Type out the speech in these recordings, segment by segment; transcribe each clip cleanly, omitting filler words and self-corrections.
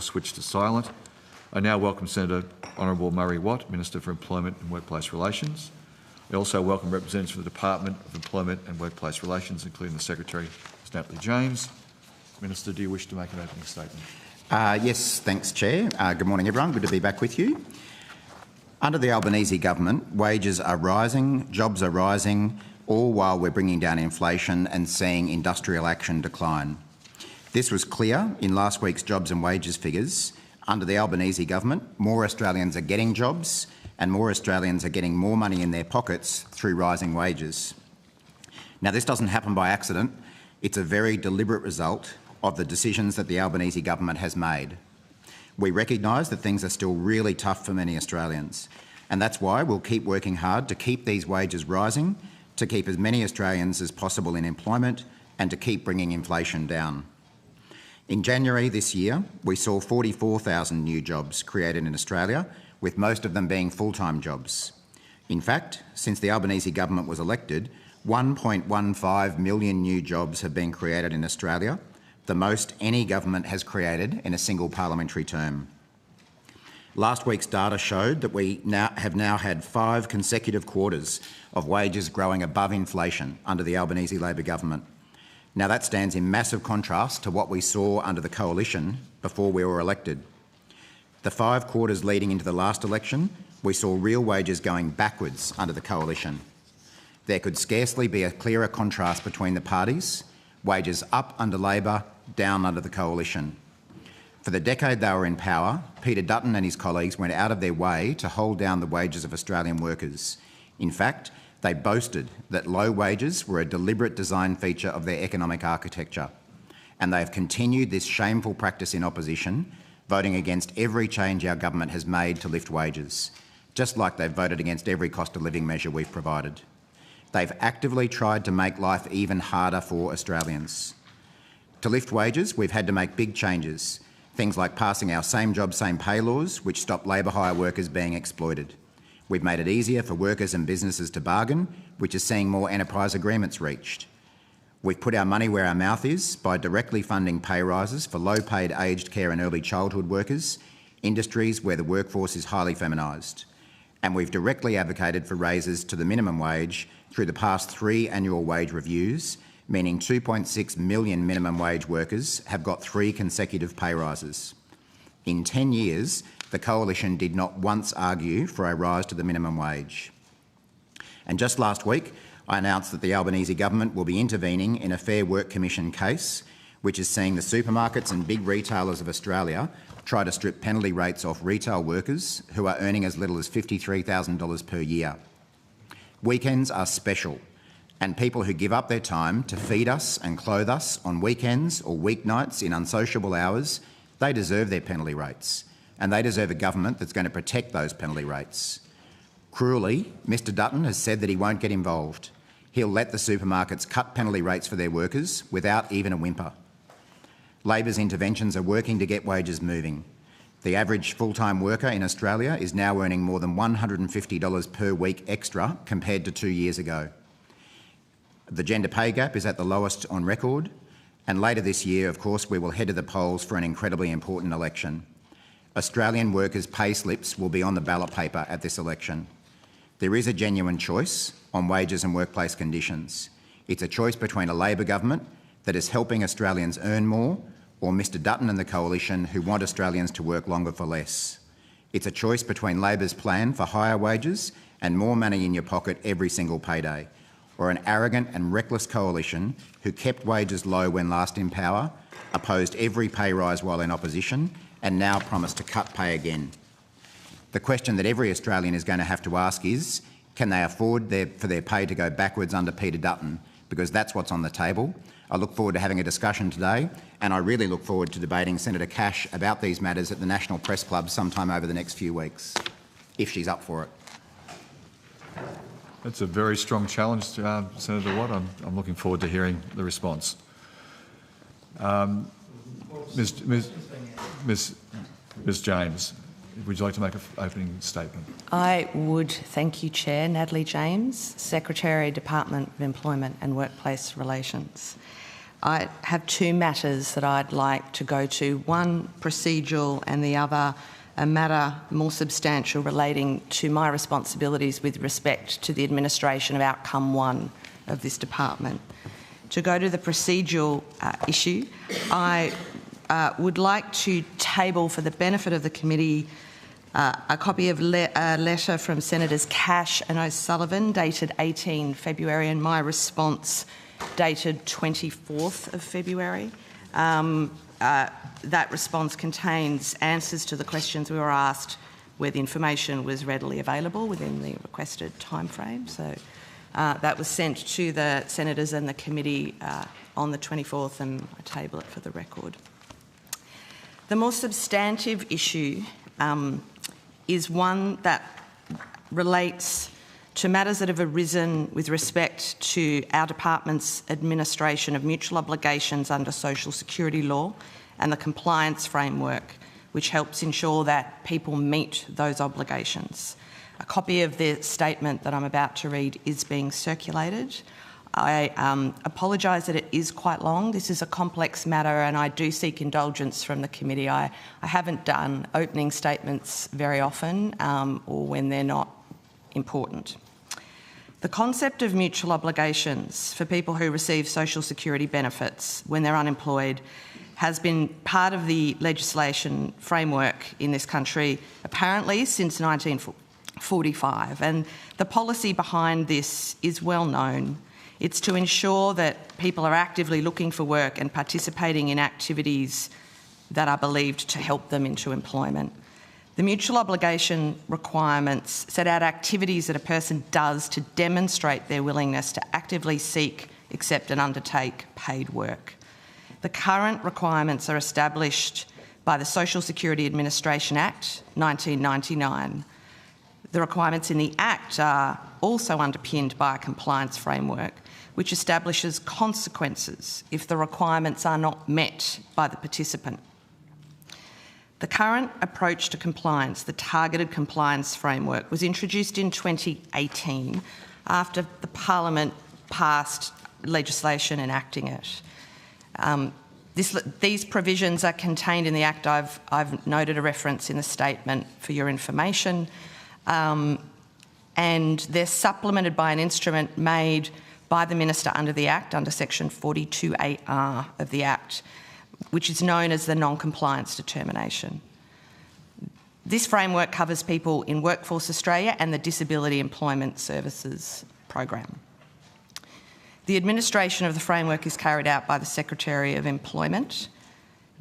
Switch to silent. I now welcome Senator Honourable Murray Watt, Minister for Employment and Workplace Relations. I also welcome representatives from the Department of Employment and Workplace Relations, including the Secretary, Ms. Natalie James. Minister, do you wish to make an opening statement? Yes, thanks, Chair. Good morning, everyone. Good to be back with you. Under the Albanese government, wages are rising, jobs are rising, all while we're bringing down inflation and seeing industrial action decline. This was clear in last week's jobs and wages figures. Under the Albanese government, more Australians are getting jobs and more Australians are getting more money in their pockets through rising wages. Now, this doesn't happen by accident. It's a very deliberate result of the decisions that the Albanese government has made. We recognise that things are still really tough for many Australians, and that's why we'll keep working hard to keep these wages rising, to keep as many Australians as possible in employment and to keep bringing inflation down. In January this year, we saw 44,000 new jobs created in Australia, with most of them being full-time jobs. In fact, since the Albanese government was elected, 1.15 million new jobs have been created in Australia, the most any government has created in a single parliamentary term. Last week's data showed that we have now had 5 consecutive quarters of wages growing above inflation under the Albanese Labor government. Now, that stands in massive contrast to what we saw under the coalition before we were elected. The 5 quarters leading into the last election, we saw real wages going backwards under the coalition. There could scarcely be a clearer contrast between the parties, wages up under Labor, down under the coalition. For the decade they were in power, Peter Dutton and his colleagues went out of their way to hold down the wages of Australian workers. In fact, they boasted that low wages were a deliberate design feature of their economic architecture, and they have continued this shameful practice in opposition, voting against every change our government has made to lift wages, just like they've voted against every cost of living measure we've provided. They've actively tried to make life even harder for Australians. To lift wages, we've had to make big changes, things like passing our same job, same pay laws, which stop labour hire workers being exploited. We've made it easier for workers and businesses to bargain, which is seeing more enterprise agreements reached. We've put our money where our mouth is by directly funding pay rises for low-paid aged care and early childhood workers, industries where the workforce is highly feminised. And we've directly advocated for raises to the minimum wage through the past 3 annual wage reviews, meaning 2.6 million minimum wage workers have got 3 consecutive pay rises. In 10 years, the coalition did not once argue for a rise to the minimum wage. And just last week, I announced that the Albanese government will be intervening in a Fair Work Commission case, which is seeing the supermarkets and big retailers of Australia try to strip penalty rates off retail workers who are earning as little as $53,000 per year. Weekends are special, and people who give up their time to feed us and clothe us on weekends or weeknights in unsociable hours, they deserve their penalty rates, and they deserve a government that's going to protect those penalty rates. Cruelly, Mr Dutton has said that he won't get involved. He'll let the supermarkets cut penalty rates for their workers without even a whimper. Labor's interventions are working to get wages moving. The average full-time worker in Australia is now earning more than $150 per week extra compared to 2 years ago. The gender pay gap is at the lowest on record, and later this year, of course, we will head to the polls for an incredibly important election. Australian workers' pay slips will be on the ballot paper at this election. There is a genuine choice on wages and workplace conditions. It's a choice between a Labor government that is helping Australians earn more, or Mr Dutton and the coalition who want Australians to work longer for less. It's a choice between Labor's plan for higher wages and more money in your pocket every single payday, or an arrogant and reckless coalition who kept wages low when last in power, opposed every pay rise while in opposition, and now promise to cut pay again. The question that every Australian is going to have to ask is, can they afford for their pay to go backwards under Peter Dutton? Because that's what's on the table. I look forward to having a discussion today, and I really look forward to debating Senator Cash about these matters at the National Press Club sometime over the next few weeks, if she's up for it. That's a very strong challenge, Senator Watt. I'm looking forward to hearing the response. Ms James, would you like to make an opening statement? I would. Thank you, Chair. Natalie James, Secretary, Department of Employment and Workplace Relations. I have two matters that I'd like to go to, one procedural and the other a matter more substantial relating to my responsibilities with respect to the administration of outcome one of this department. To go to the procedural issue, I would like to table for the benefit of the committee a copy of a letter from Senators Cash and O'Sullivan dated 18 February and my response dated 24th of February. That response contains answers to the questions we were asked where the information was readily available within the requested timeframe. So that was sent to the senators and the committee on the 24th, and I table it for the record. The more substantive issue is one that relates to matters that have arisen with respect to our department's administration of mutual obligations under social security law and the compliance framework, which helps ensure that people meet those obligations. A copy of the statement that I'm about to read is being circulated. I apologise that it is quite long. This is a complex matter and I do seek indulgence from the committee. I haven't done opening statements very often or when they're not important. The concept of mutual obligations for people who receive social security benefits when they're unemployed has been part of the legislation framework in this country apparently since 1945, and the policy behind this is well known. It's to ensure that people are actively looking for work and participating in activities that are believed to help them into employment. The mutual obligation requirements set out activities that a person does to demonstrate their willingness to actively seek, accept and undertake paid work. The current requirements are established by the Social Security Administration Act 1999. The requirements in the Act are also underpinned by a compliance framework which establishes consequences if the requirements are not met by the participant. The current approach to compliance, the targeted compliance framework, was introduced in 2018 after the Parliament passed legislation enacting it. These provisions are contained in the Act. I've noted a reference in the statement for your information, and they're supplemented by an instrument made by the Minister under the Act, under section 42AR of the Act, which is known as the non-compliance determination. This framework covers people in Workforce Australia and the Disability Employment Services program. The administration of the framework is carried out by the Secretary of Employment.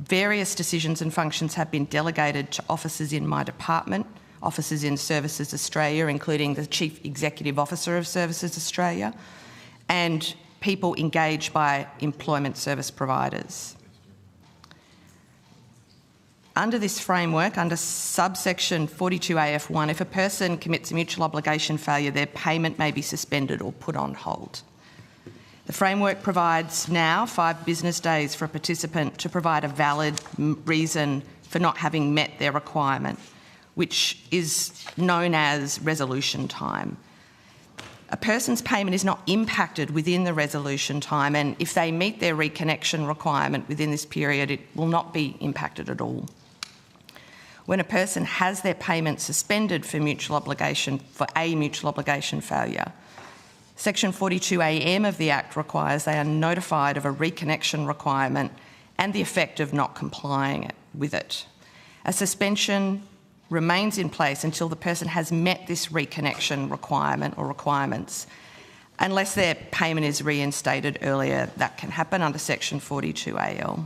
Various decisions and functions have been delegated to officers in my department, officers in Services Australia, including the Chief Executive Officer of Services Australia, and people engaged by employment service providers. Under this framework, under subsection 42AF1, if a person commits a mutual obligation failure, their payment may be suspended or put on hold. The framework provides now 5 business days for a participant to provide a valid reason for not having met their requirement, which is known as resolution time. A person's payment is not impacted within the resolution time, and if they meet their reconnection requirement within this period, it will not be impacted at all. When a person has their payment suspended for a mutual obligation failure, Section 42AM of the Act requires they are notified of a reconnection requirement and the effect of not complying with it. A suspension remains in place until the person has met this reconnection requirement or requirements. Unless their payment is reinstated earlier, that can happen under Section 42AL.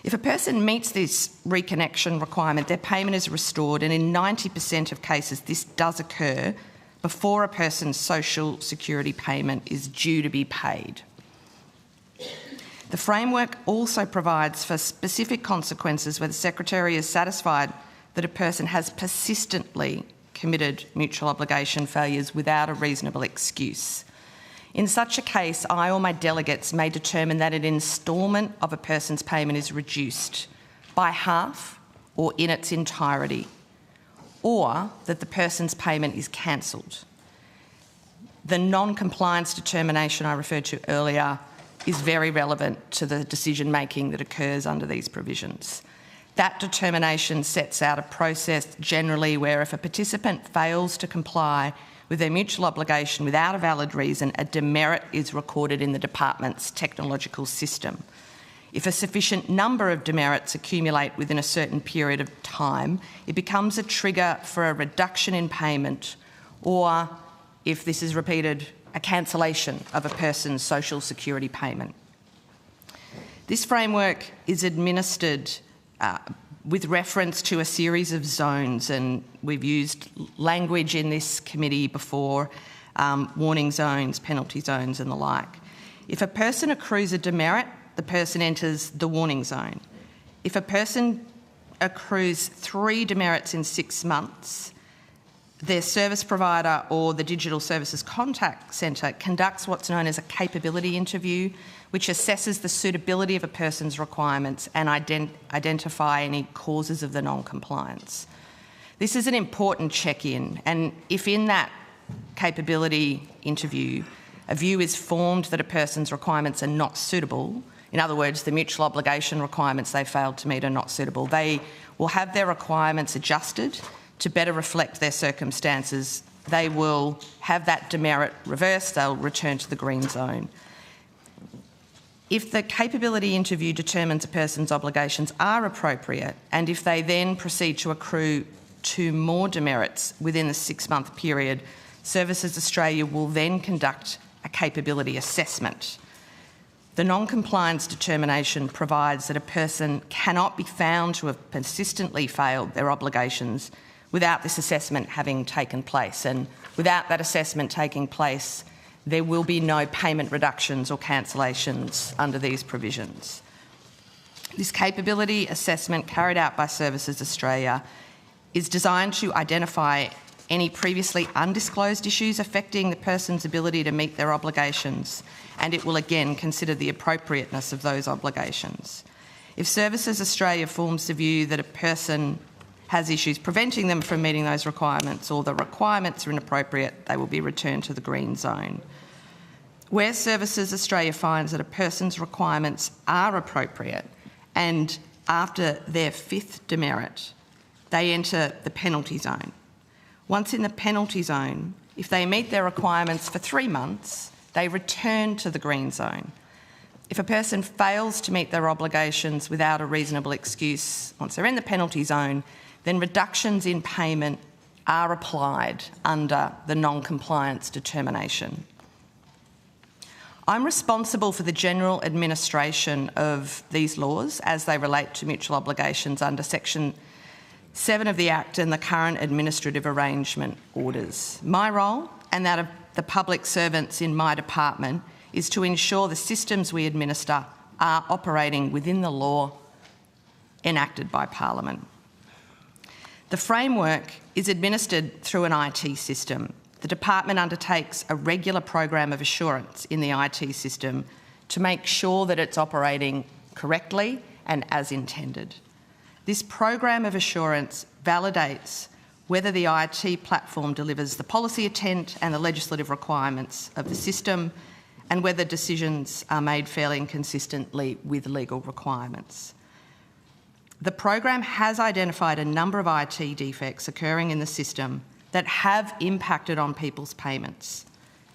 If a person meets this reconnection requirement, their payment is restored, and in 90% of cases this does occur before a person's social security payment is due to be paid. The framework also provides for specific consequences where the Secretary is satisfied that a person has persistently committed mutual obligation failures without a reasonable excuse. In such a case, I or my delegates may determine that an instalment of a person's payment is reduced by half or in its entirety, or that the person's payment is cancelled. The non-compliance determination I referred to earlier is very relevant to the decision making that occurs under these provisions. That determination sets out a process generally where if a participant fails to comply with their mutual obligation without a valid reason, a demerit is recorded in the department's technological system. If a sufficient number of demerits accumulate within a certain period of time, it becomes a trigger for a reduction in payment, or, if this is repeated, a cancellation of a person's social security payment. This framework is administered with reference to a series of zones, and we've used language in this committee before, warning zones, penalty zones and the like. If a person accrues a demerit, the person enters the warning zone. If a person accrues 3 demerits in 6 months, their service provider or the Digital Services Contact Centre conducts what's known as a capability interview, which assesses the suitability of a person's requirements and identify any causes of the non-compliance. This is an important check-in, and if in that capability interview a view is formed that a person's requirements are not suitable, in other words, the mutual obligation requirements they failed to meet are not suitable, they will have their requirements adjusted to better reflect their circumstances. They will have that demerit reversed, they'll return to the green zone. If the capability interview determines a person's obligations are appropriate, and if they then proceed to accrue 2 more demerits within the 6-month period, Services Australia will then conduct a capability assessment. The non-compliance determination provides that a person cannot be found to have persistently failed their obligations without this assessment having taken place, and without that assessment taking place, there will be no payment reductions or cancellations under these provisions. This capability assessment carried out by Services Australia is designed to identify any previously undisclosed issues affecting the person's ability to meet their obligations, and it will again consider the appropriateness of those obligations. If Services Australia forms the view that a person has issues preventing them from meeting those requirements, or the requirements are inappropriate, they will be returned to the green zone. Where Services Australia finds that a person's requirements are appropriate, and after their 5th demerit, they enter the penalty zone. Once in the penalty zone, if they meet their requirements for 3 months, they return to the green zone. If a person fails to meet their obligations without a reasonable excuse once they're in the penalty zone, then reductions in payment are applied under the non-compliance determination. I'm responsible for the general administration of these laws as they relate to mutual obligations under Section 7 of the Act and the current administrative arrangement orders. My role, and that of the public servants in my department, is to ensure the systems we administer are operating within the law enacted by Parliament. The framework is administered through an IT system. The department undertakes a regular program of assurance in the IT system to make sure that it's operating correctly and as intended. This program of assurance validates whether the IT platform delivers the policy intent and the legislative requirements of the system, and whether decisions are made fairly and consistently with legal requirements. The program has identified a number of IT defects occurring in the system that have impacted on people's payments.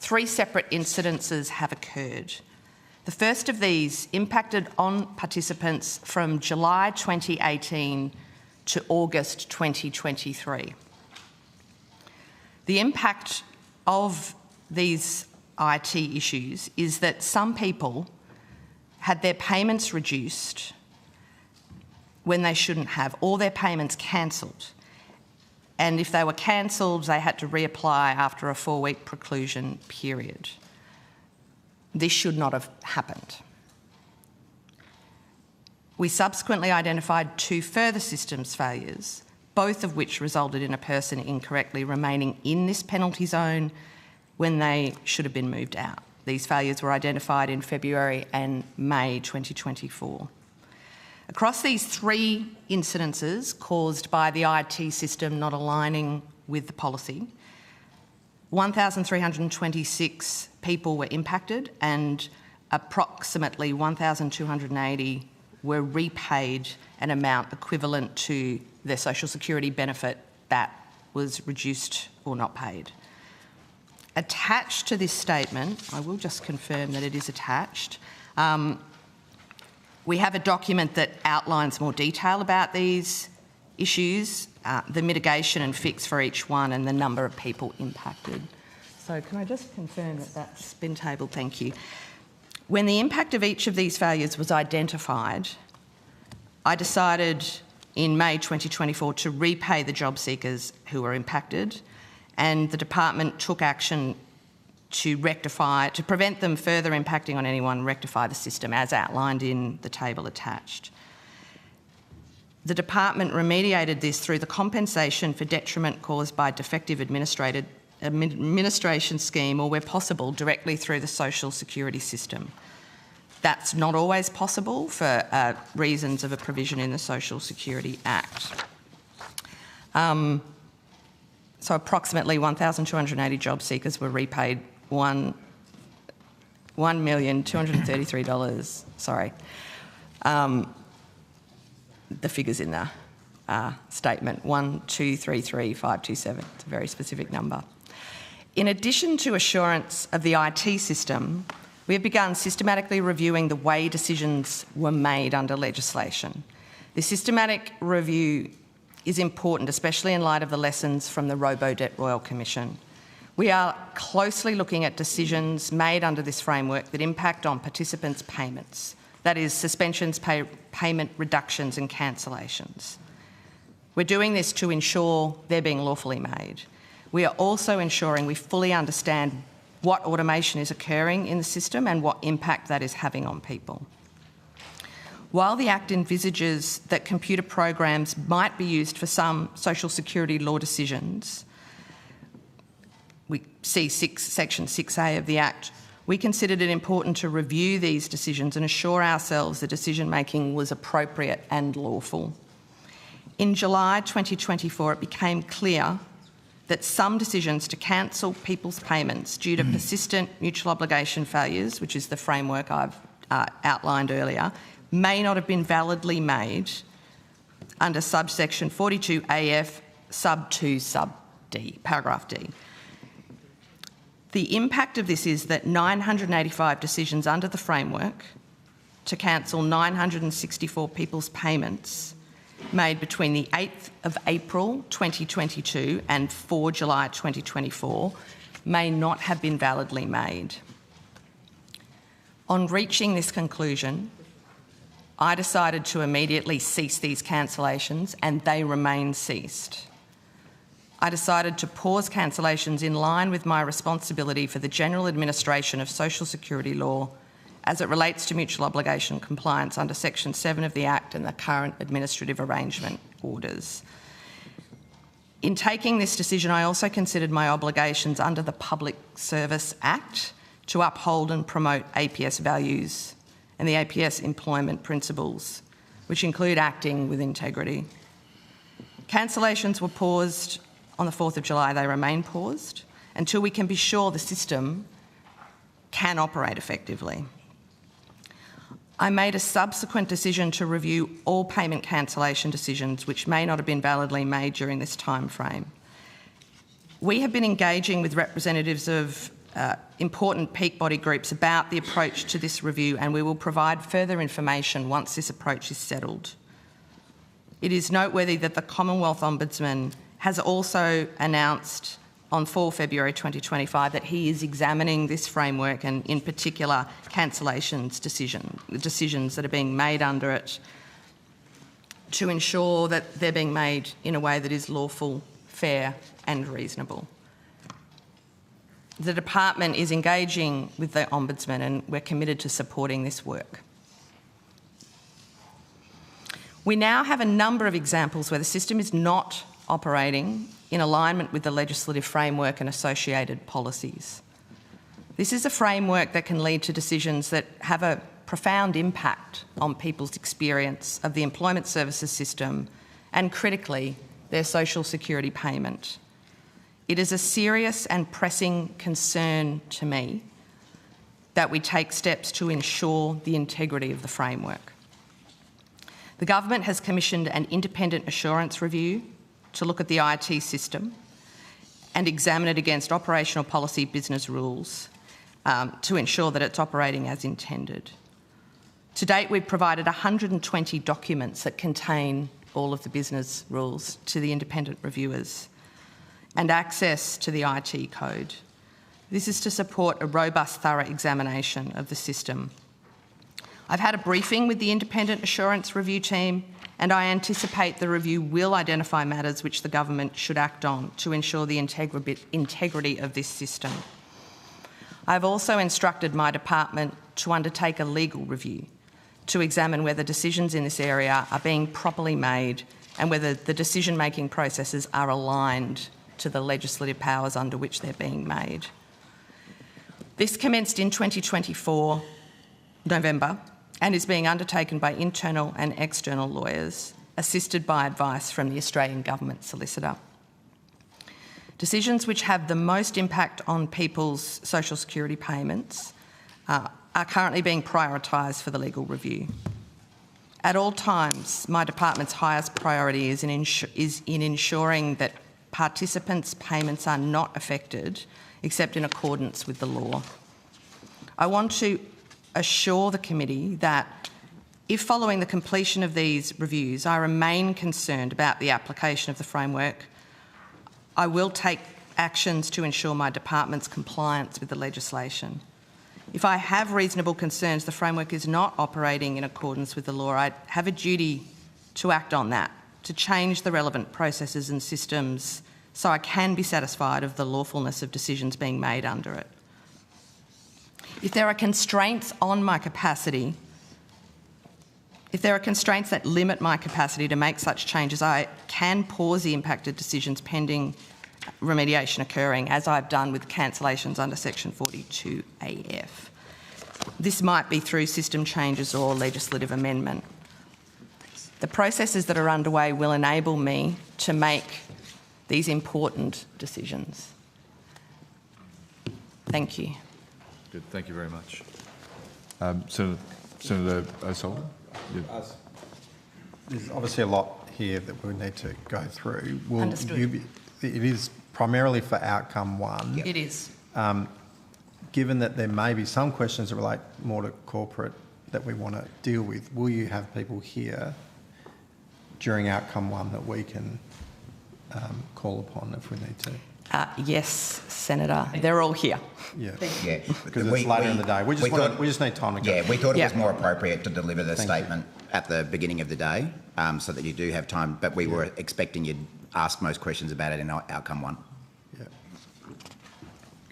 3 separate incidences have occurred. The first of these impacted on participants from July 2018 to August 2023. The impact of these IT issues is that some people had their payments reduced when they shouldn't have, or their payments cancelled. And if they were cancelled, they had to reapply after a 4-week preclusion period. This should not have happened. We subsequently identified 2 further systems failures, both of which resulted in a person incorrectly remaining in this penalty zone when they should have been moved out. These failures were identified in February and May 2024. Across these 3 incidences caused by the IT system not aligning with the policy, 1,326 people were impacted, and approximately 1,280 were repaid an amount equivalent to their social security benefit that was reduced or not paid. Attached to this statement, I will just confirm that it is attached, we have a document that outlines more detail about these issues, the mitigation and fix for each one and the number of people impacted. So can I just confirm that that's been tabled? Thank you. When the impact of each of these failures was identified, I decided in May 2024 to repay the job seekers who were impacted, and the department took action to prevent them further impacting on anyone, rectify the system as outlined in the table attached. The department remediated this through the compensation for detriment caused by defective administration scheme, or where possible, directly through the social security system. That's not always possible for reasons of a provision in the Social Security Act. So approximately 1,280 job seekers were repaid $1,233. Sorry. The figures in the statement, 1,233,527. It's a very specific number. In addition to assurance of the IT system, we have begun systematically reviewing the way decisions were made under legislation. This systematic review is important, especially in light of the lessons from the Robo-Debt Royal Commission. We are closely looking at decisions made under this framework that impact on participants' payments, that is, suspensions, payment reductions and cancellations. We're doing this to ensure they're being lawfully made. We are also ensuring we fully understand what automation is occurring in the system and what impact that is having on people. While the Act envisages that computer programs might be used for some social security law decisions, we see Section 6A of the Act, we considered it important to review these decisions and assure ourselves the decision-making was appropriate and lawful. In July 2024, it became clear that some decisions to cancel people's payments due to persistent mutual obligation failures, which is the framework I've outlined earlier, may not have been validly made under subsection 42AF sub 2 sub D, paragraph D. The impact of this is that 985 decisions under the framework to cancel 964 people's payments made between the 8th of April 2022 and 4 July 2024 may not have been validly made. On reaching this conclusion, I decided to immediately cease these cancellations, and they remain ceased. I decided to pause cancellations in line with my responsibility for the general administration of social security law as it relates to mutual obligation compliance under Section 7 of the Act and the current administrative arrangement orders. In taking this decision, I also considered my obligations under the Public Service Act to uphold and promote APS values and the APS employment principles, which include acting with integrity. Cancellations were paused on the 4th of July. They remain paused until we can be sure the system can operate effectively. I made a subsequent decision to review all payment cancellation decisions which may not have been validly made during this time frame. We have been engaging with representatives of important peak body groups about the approach to this review, and we will provide further information once this approach is settled. It is noteworthy that the Commonwealth Ombudsman has also announced on 4 February 2025 that he is examining this framework and, in particular, cancellations decisions that are being made under it to ensure that they're being made in a way that is lawful, fair and reasonable. The department is engaging with the Ombudsman, and we're committed to supporting this work. We now have a number of examples where the system is not operating in alignment with the legislative framework and associated policies. This is a framework that can lead to decisions that have a profound impact on people's experience of the employment services system and, critically, their social security payment. It is a serious and pressing concern to me that we take steps to ensure the integrity of the framework. The government has commissioned an independent assurance review to look at the IT system and examine it against operational policy business rules to ensure that it's operating as intended. To date, we've provided 120 documents that contain all of the business rules to the independent reviewers and access to the IT code. This is to support a robust, thorough examination of the system. I've had a briefing with the independent assurance review team, and I anticipate the review will identify matters which the government should act on to ensure the integrity of this system. I've also instructed my department to undertake a legal review to examine whether decisions in this area are being properly made and whether the decision-making processes are aligned to the legislative powers under which they're being made. This commenced in 2024, November, and is being undertaken by internal and external lawyers, assisted by advice from the Australian Government Solicitor. Decisions which have the most impact on people's social security payments are currently being prioritised for the legal review. At all times, my department's highest priority is in ensuring that participants' payments are not affected except in accordance with the law. I want to assure the committee that if following the completion of these reviews I remain concerned about the application of the framework, I will take actions to ensure my department's compliance with the legislation. If I have reasonable concerns the framework is not operating in accordance with the law, I have a duty to act on that, to change the relevant processes and systems so I can be satisfied of the lawfulness of decisions being made under it. If there are constraints on my capacity, if there are constraints that limit my capacity to make such changes, I can pause the impacted decisions pending remediation occurring, as I've done with cancellations under Section 42AF. This might be through system changes or legislative amendment. The processes that are underway will enable me to make these important decisions. Thank you. Good, thank you very much. Senator O'Sullivan? There's obviously a lot here that we need to go through. Understood. It is primarily for outcome one. It is. Given that there may be some questions that relate more to corporate that we want to deal with, will you have people here during outcome one that we can call upon if we need to? Yes, Senator. They're all here. Yeah. Yeah, Because it's later in the day. We just need time to go. Yeah, we thought it Yeah. was more appropriate to deliver the statement at the beginning of the day so that you do have time, but we were expecting you'd ask most questions about it in outcome one. Yeah.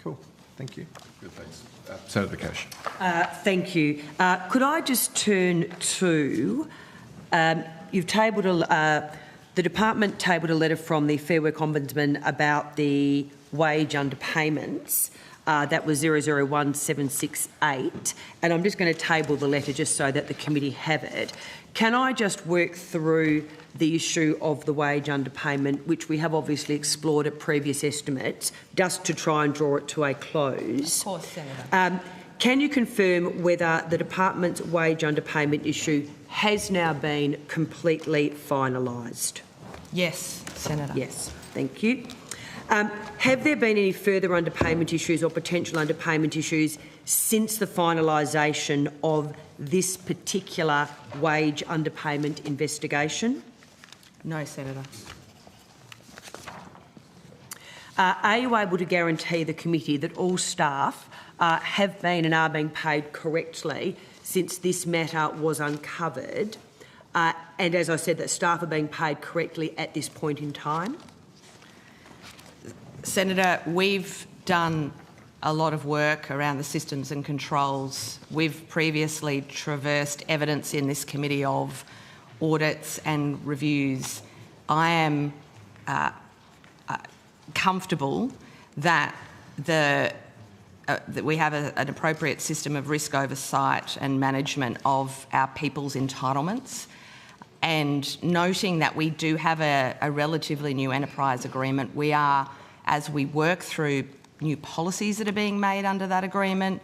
Cool. Thank you. Good, thanks. Senator Cash. Thank you. Could I just turn to, you've tabled the department tabled a letter from the Fair Work Ombudsman about the wage underpayments. That was 001768, and I'm just going to table the letter just so that the committee have it. Can I just work through the issue of the wage underpayment, which we have obviously explored at previous estimates, just to try and draw it to a close? Of course, Senator. Can you confirm whether the department's wage underpayment issue has now been completely finalised? Yes, Senator. Yes, thank you. Have there been any further underpayment issues or potential underpayment issues since the finalisation of this particular wage underpayment investigation? No, Senator. Are you able to guarantee the committee that all staff have been and are being paid correctly since this matter was uncovered? And as I said, that staff are being paid correctly at this point in time? Senator, we've done a lot of work around the systems and controls. We've previously traversed evidence in this committee of audits and reviews. I am comfortable that that we have an appropriate system of risk oversight and management of our people's entitlements, and noting that we do have a relatively new enterprise agreement. We are, as we work through new policies that are being made under that agreement,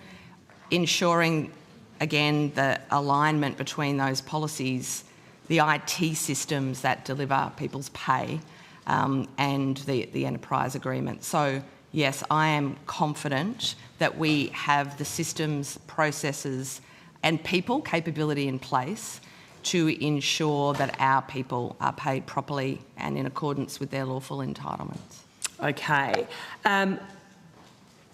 ensuring, again, the alignment between those policies, the IT systems that deliver people's pay, and the enterprise agreement. So, yes, I am confident that we have the systems, processes and people capability in place to ensure that our people are paid properly and in accordance with their lawful entitlements. Okay.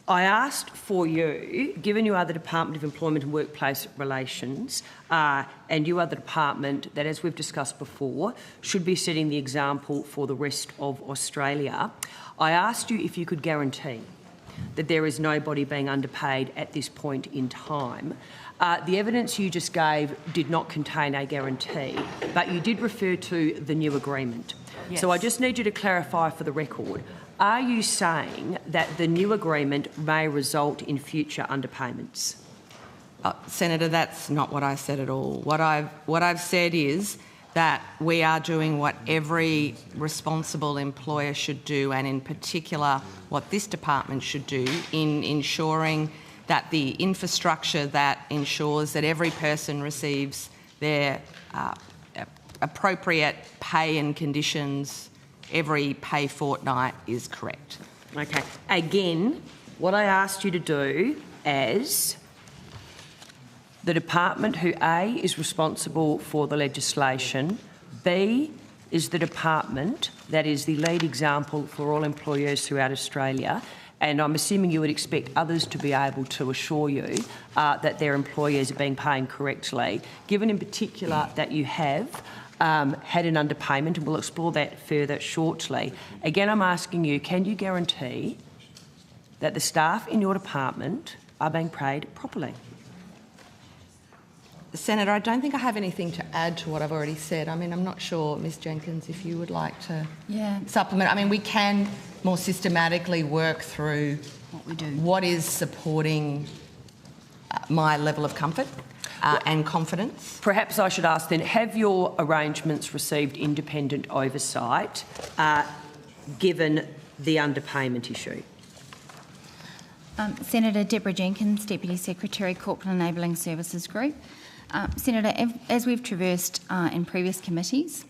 I asked for you, given you are the Department of Employment and Workplace Relations, and you are the department that, as we've discussed before, should be setting the example for the rest of Australia, I asked you if you could guarantee that there is nobody being underpaid at this point in time. The evidence you just gave did not contain a guarantee, but you did refer to the new agreement. Yes. So I just need you to clarify for the record, are you saying that the new agreement may result in future underpayments? Senator, that's not what I said at all. What I've said is that we are doing what every responsible employer should do, and in particular what this department should do in ensuring that the infrastructure that ensures that every person receives their appropriate pay and conditions every pay fortnight is correct. Okay. Again, what I asked you to do as the department who A, is responsible for the legislation, B, is the department that is the lead example for all employers throughout Australia, and I'm assuming you would expect others to be able to assure you that their employees are being paid correctly, given in particular that you have had an underpayment, and we'll explore that further shortly. Again, I'm asking you, can you guarantee that the staff in your department are being paid properly? Senator, I don't think I have anything to add to what I've already said. I mean, I'm not sure, Ms Jenkins, if you would like to supplement. I mean, we can more systematically work through what we do, what is supporting my level of comfort and confidence. Perhaps I should ask then, have your arrangements received independent oversight given the underpayment issue? Senator Deborah Jenkins, Deputy Secretary, Corporate Enabling Services Group. Senator, as we've traversed in previous committees,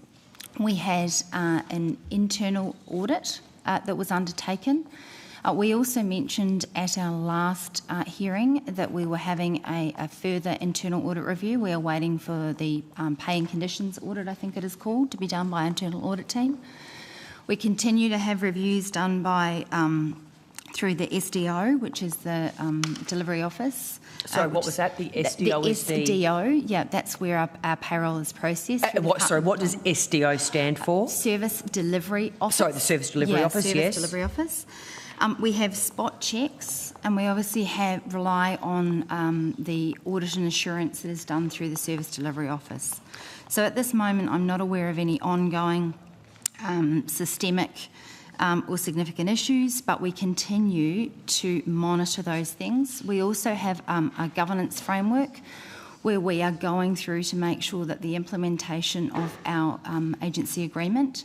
we had an internal audit that was undertaken. We also mentioned at our last hearing that we were having a further internal audit review. We are waiting for the pay and conditions audit, I think it is called, to be done by our internal audit team. We continue to have reviews done by through the SDO, which is the delivery office. Sorry, what was that? The SDO the is SDO, yeah, that's where our payroll is processed. What does SDO stand for? Service Delivery Office. Sorry, the Service Delivery Office, Service yes. Delivery Office. We have spot checks, and we obviously rely on the audit and assurance that is done through the Service Delivery Office. So at this moment, I'm not aware of any ongoing systemic or significant issues, but we continue to monitor those things. We also have a governance framework where we are going through to make sure that the implementation of our agency agreement,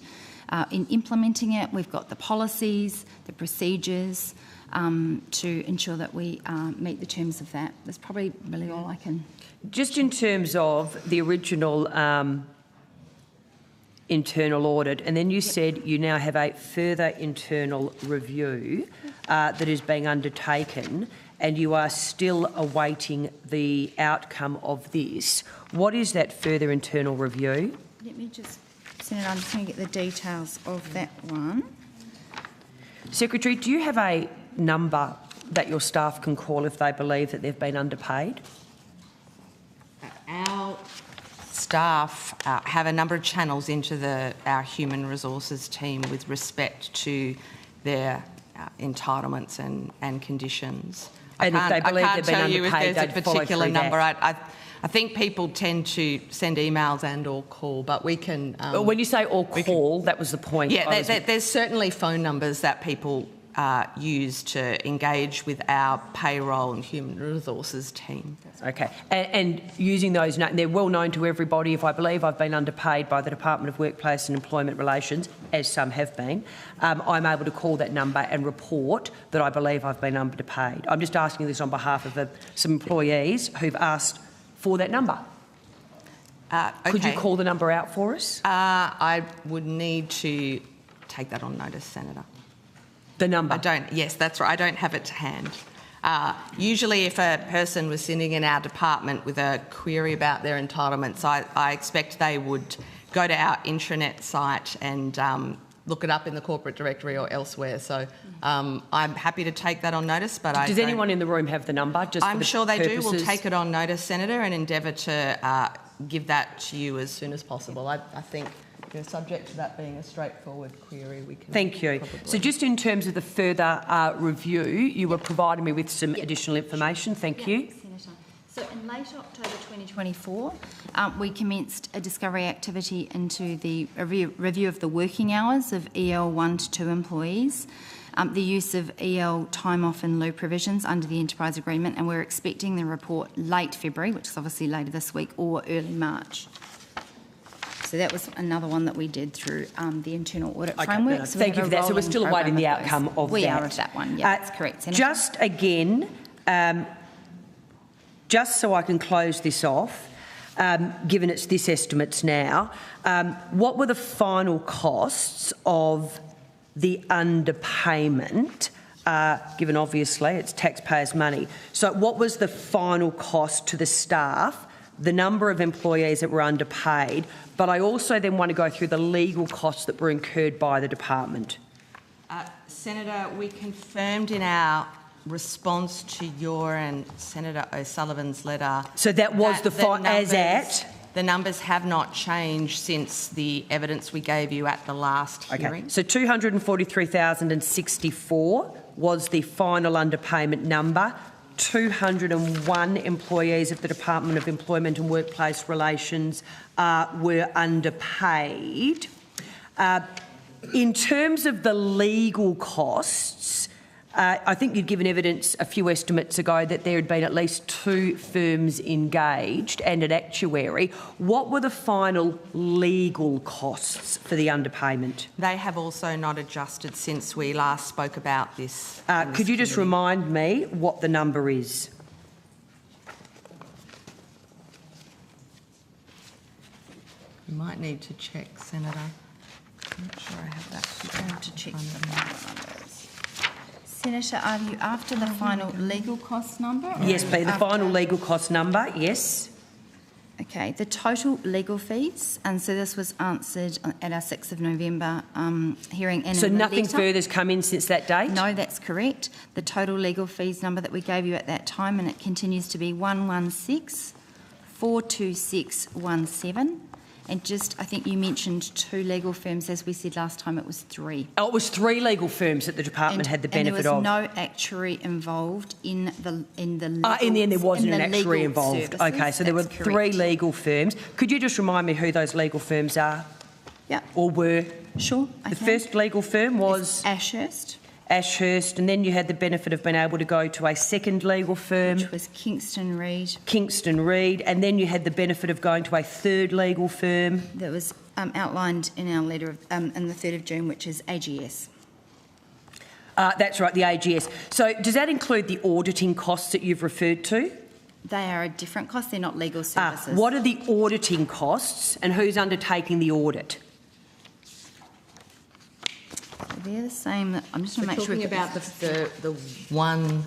in implementing it, we've got the policies, the procedures to ensure that we meet the terms of that. That's probably really all I can... Just in terms of the original internal audit, and then you said you now have a further internal review that is being undertaken, and you are still awaiting the outcome of this. What is that further internal review? Let me just... Senator, I'm just going to get the details of that one. Secretary, do you have a number that your staff can call if they believe that they've been underpaid? Our staff have a number of channels into our human resources team with respect to their entitlements and conditions. And if they believe they've been underpaid, there's a particular number. I think people tend to send emails and or call, but we can... when you say or call, that was the point. Yeah, there's certainly phone numbers that people use to engage with our payroll and human resources team. Okay, and using those, they're well known to everybody. If I believe I've been underpaid by the Department of Workplace and Employment Relations, as some have been, I'm able to call that number and report that I believe I've been underpaid. I'm just asking this on behalf of some employees who've asked for that number. Okay. Could you call the number out for us? I would need to take that on notice, Senator. The number? Yes, that's right. I don't have it to hand. Usually if a person was sitting in our department with a query about their entitlements, I expect they would go to our intranet site and look it up in the corporate directory or elsewhere. So I'm happy to take that on notice, but Does anyone in the room have the number? I'm sure they do. We'll take it on notice, Senator, and endeavour to give that to you as soon as possible. I think, subject to that being a straightforward query, we can... Thank you. So just in terms of the further review, you were providing me with some additional information. Thank you. Senator. So in late October 2024, we commenced a discovery activity into the review of the working hours of EL 1 to 2 employees, the use of EL time off and lieu provisions under the enterprise agreement, and we're expecting the report late February, which is obviously later this week, or early March. So that was another one that we did through the internal audit framework. So thank you for that. So we're still awaiting the outcome of that. We are of that one, yeah, that's correct, Senator. Just again, just so I can close this off, given it's this estimates now, what were the final costs of the underpayment, given obviously it's taxpayers' money? So what was the final cost to the staff, the number of employees that were underpaid, but I also then want to go through the legal costs that were incurred by the department? Senator, we confirmed in our response to your and Senator O'Sullivan's letter... So that was The numbers have not changed since the evidence we gave you at the last hearing. Okay. So 243,064 was the final underpayment number. 201 employees of the Department of Employment and Workplace Relations were underpaid. In terms of the legal costs, I think you'd given evidence a few estimates ago that there had been at least 2 firms engaged and an actuary. What were the final legal costs for the underpayment? They have also not adjusted since we last spoke about this. Could you just remind me what the number is? You might need to check, Senator. I'm not sure I have that. I have to check the numbers. Senator, are you after the final legal cost number? Yes, please, the final legal cost number, yes. Okay, the total legal fees, and so this was answered at our 6th of November hearing. And so nothing further's come in since that date? No, that's correct. The total legal fees number that we gave you at that time, and it continues to be 116,42617. And just, I think you mentioned 2 legal firms. As we said last time, it was 3. Oh, it was 3 legal firms that the department had the benefit of. And there was no actuary involved in the legal, in the end, there wasn't an actuary involved. Services. Okay, so there were 3 legal firms. Could you just remind me who those legal firms are? Yeah. Or were? Sure. The first legal firm was Ashurst, and then you had the benefit of being able to go to a second legal firm, which was Kingston Reid, and then you had the benefit of going to a third legal firm that was outlined in our letter of, in the 3rd of June, which is AGS. That's right, the AGS. So does that include the auditing costs that you've referred to? They are a different cost. They're not legal services. What are the auditing costs, and who's undertaking the audit? They're the same. I'm just going to make sure. Talking about the one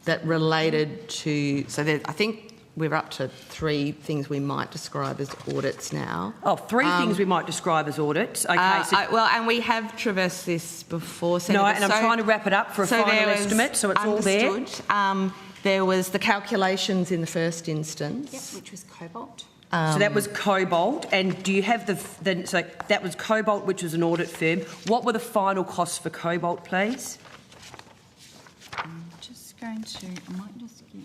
that related to. So I think we're up to 3 things we might describe as audits now. Oh, 3 things we might describe as audits. Okay. And we have traversed this before, Senator. No, and I'm trying to wrap it up for a final estimate, so it's all there. There was the calculations in the first instance. Yep, which was Cobalt. So that was Cobalt, and do you have so that was Cobalt, which was an audit firm. What were the final costs for Cobalt, please? I'm just going to, I might just get...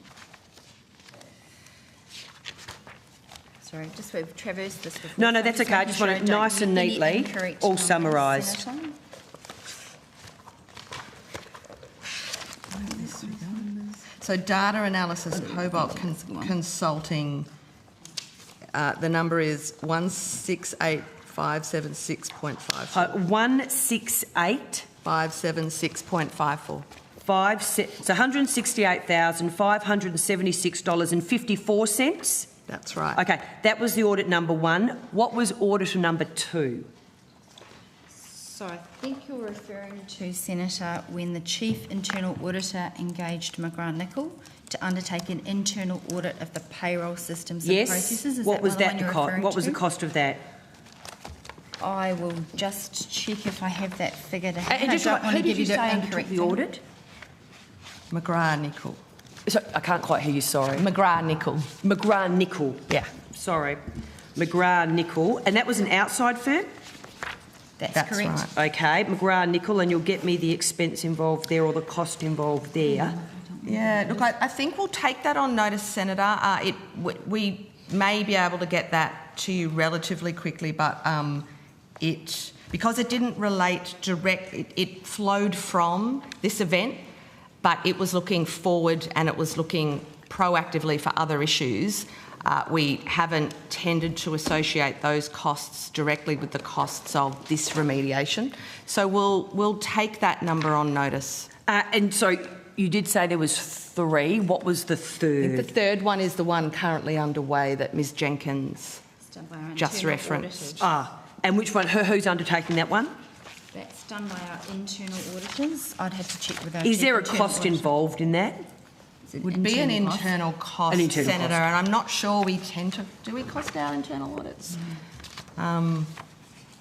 Sorry, just we've traversed this before. No, that's okay. I just want it nice and neatly all summarised. So data analysis, Cobalt Consulting, the number is 168,576.54. 168. 576.54. So $168,576.54. That's right. Okay, that was the audit number 1. What was auditor number 2? So I think you're referring to, Senator, when the Chief Internal Auditor engaged McGrath-Nicol to undertake an internal audit of the payroll systems and processes. Yes. Is What was the one that? you're referring What was to? the cost of that? I will just check if I have that figure to hand. And I just don't want who to did give you you the say incorrect undertook the figure. audit? McGrath-Nicol. So, I can't quite hear you, sorry. McGrath-Nicol. McGrath-Nicol. Yeah. Sorry. McGrath-Nicol. And that was an outside firm? That's That's correct. right. Okay, McGrath-Nicol, and you'll get me the expense involved there or the cost involved there. Yeah, look, I think we'll take that on notice, Senator. We may be able to get that to you relatively quickly, but because it didn't relate it flowed from this event, but it was looking forward and it was looking proactively for other issues. We haven't tended to associate those costs directly with the costs of this remediation. So we'll take that number on notice. And so you did say there was 3. What was the I think the third? third one is the one currently underway that Ms Jenkins It's done by our just internal referenced. auditors. And which one? Who's undertaking that one? That's done by our internal auditors. I'd have to check with our Is chief there a internal cost auditor. involved in that? Is it Would be an cost? internal cost, An internal Senator, cost. and I'm not sure we tend to... Do we cost our internal audits?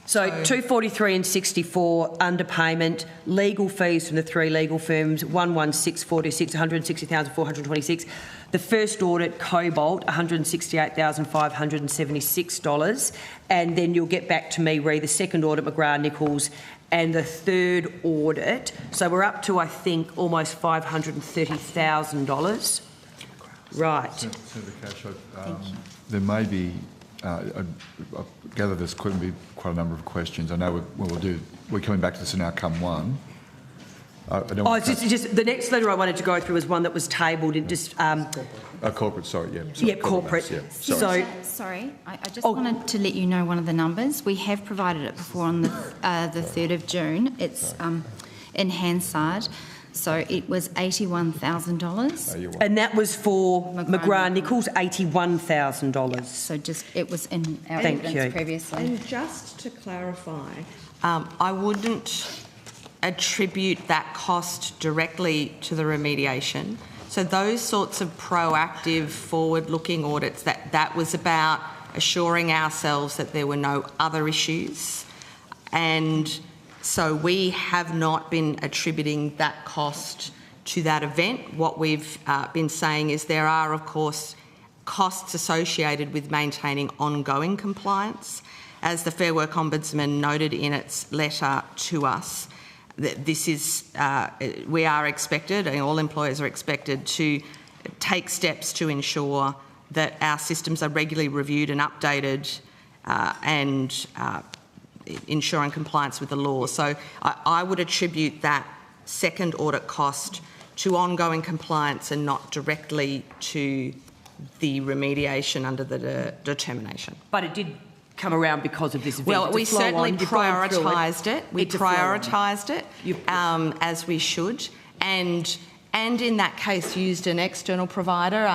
So 243 and 64 underpayment, legal fees from the 3 legal firms 11646, 160,426. The first audit, Cobalt, $168,576, and then you'll get back to me re the second audit, McGrath-Nichols, and the third audit. So we're up to, I think, almost $530,000. Right. Senator Cash, there may be, I gather there's going to be quite a number of questions. I know we're coming back to this in outcome 1. Just the next letter I wanted to go through was one that was tabled in just... corporate, sorry, yeah. Yeah, corporate. Yeah, sorry. Sorry, I just wanted to let you know one of the numbers. We have provided it before on the 3rd of June. It's in Hansard. So it was $81,000. And that was for McGrath-Nichols, $81,000. So it was in our Thank evidence you. previously. And just to clarify, I wouldn't attribute that cost directly to the remediation. So those sorts of proactive, forward-looking audits, that was about assuring ourselves that there were no other issues. And so we have not been attributing that cost to that event. What we've been saying is there are, of course, costs associated with maintaining ongoing compliance. As the Fair Work Ombudsman noted in its letter to us, that this is, we are expected, and all employers are expected to take steps to ensure that our systems are regularly reviewed and updated and ensuring compliance with the law. So I would attribute that second audit cost to ongoing compliance and not directly to the remediation under the determination. But it did come around because of this event. Well, we certainly prioritised it. We It's a flow on. prioritised it as we should, and in that case used an external provider.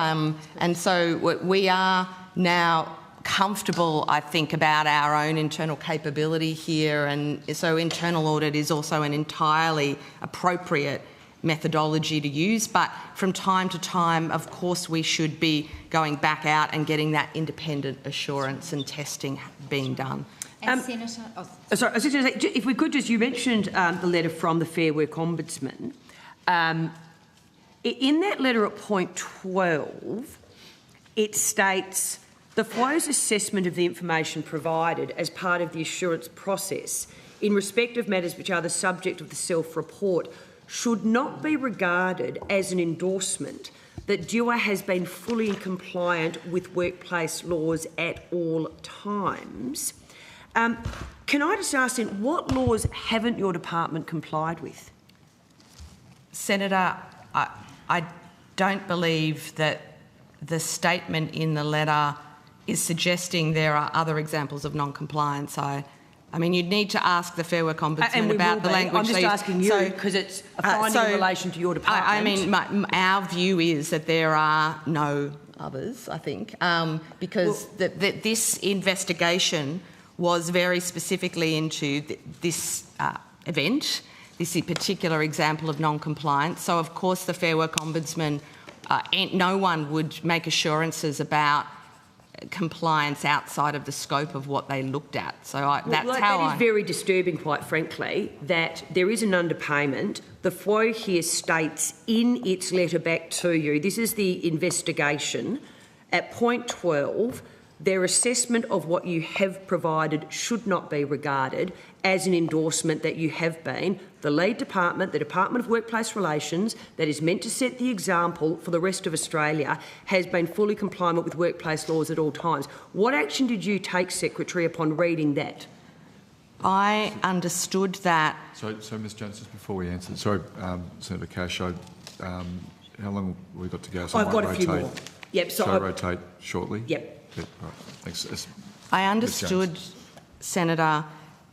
And so we are now comfortable, I think, about our own internal capability here, and so internal audit is also an entirely appropriate methodology to use. But from time to time, of course, we should be going back out and getting that independent assurance and testing being done. And Senator... Sorry, I was just going to say, if we could just, you mentioned the letter from the Fair Work Ombudsman. In that letter at point 12, it states, the FWO's assessment of the information provided as part of the assurance process in respect of matters which are the subject of the self-report should not be regarded as an endorsement that DUA has been fully compliant with workplace laws at all times. Can I just ask then, what laws haven't your department complied with? Senator, I don't believe that the statement in the letter is suggesting there are other examples of non-compliance. I mean, you'd need to ask the Fair Work Ombudsman about the language. I'm just asking you because it's a finding in relation to your department. I mean, our view is that there are no others, I think, because this investigation was very specifically into this event, this particular example of non-compliance. So, of course, the Fair Work Ombudsman, no one would make assurances about compliance outside of the scope of what they looked at. So that is very disturbing, quite frankly, that there is an underpayment. The FWO here states in its letter back to you, this is the investigation, at point 12, their assessment of what you have provided should not be regarded as an endorsement that you have been the lead department, the Department of Workplace Relations, that is meant to set the example for the rest of Australia, has been fully compliant with workplace laws at all times. What action did you take, Secretary, upon reading that? understood that. So Ms Jones, just before we answer, sorry, Senator Cash, how long have we got to go? So I've got a few more. Yep. So I rotate shortly? Yep. Right, thanks. I understood, Senator,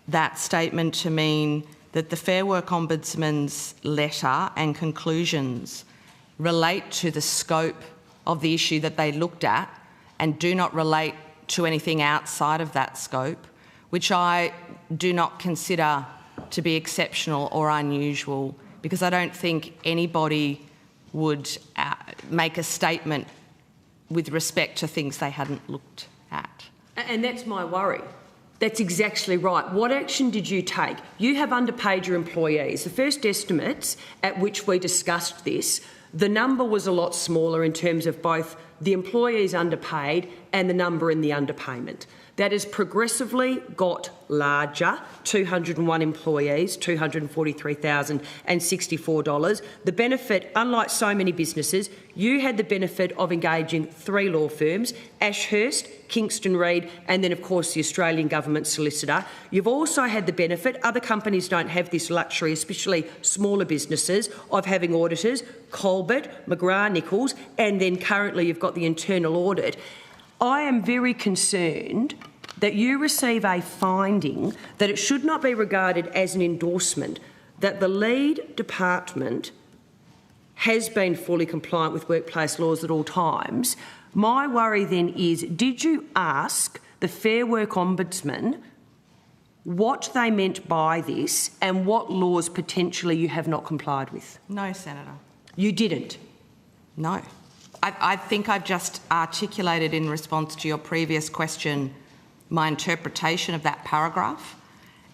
that statement to mean that the Fair Work Ombudsman's letter and conclusions relate to the scope of the issue that they looked at and do not relate to anything outside of that scope, which I do not consider to be exceptional or unusual, because I don't think anybody would make a statement with respect to things they hadn't looked at. And that's my worry. That's exactly right. What action did you take? You have underpaid your employees. The first estimates at which we discussed this, the number was a lot smaller in terms of both the employees underpaid and the number in the underpayment. That has progressively got larger, 201 employees, $243,064. The benefit, unlike so many businesses, you had the benefit of engaging 3 law firms, Ashurst, Kingston Reid, and then, of course, the Australian Government solicitor. You've also had the benefit, other companies don't have this luxury, especially smaller businesses, of having auditors, Colbert, McGrath-Nichols, and then currently you've got the internal audit. I am very concerned that you receive a finding that it should not be regarded as an endorsement, that the lead department has been fully compliant with workplace laws at all times. My worry then is, did you ask the Fair Work Ombudsman what they meant by this and what laws potentially you have not complied with? No, Senator. You didn't? No. I think I've just articulated in response to your previous question my interpretation of that paragraph,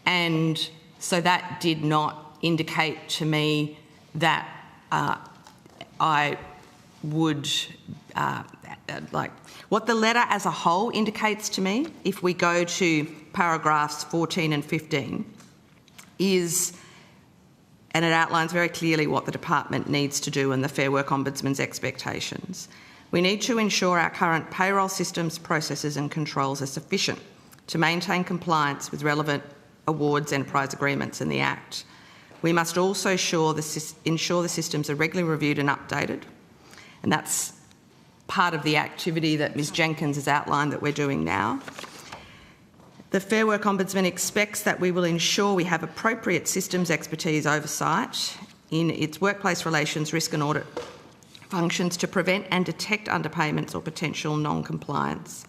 and so that did not indicate to me that I would like what the letter as a whole indicates to me, if we go to paragraphs 14 and 15, is, and it outlines very clearly what the department needs to do and the Fair Work Ombudsman's expectations. We need to ensure our current payroll systems, processes and controls are sufficient to maintain compliance with relevant awards, enterprise agreements and the Act. We must also ensure the systems are regularly reviewed and updated, and that's part of the activity that Ms Jenkins has outlined that we're doing now. The Fair Work Ombudsman expects that we will ensure we have appropriate systems expertise oversight in its workplace relations, risk and audit functions to prevent and detect underpayments or potential non-compliance.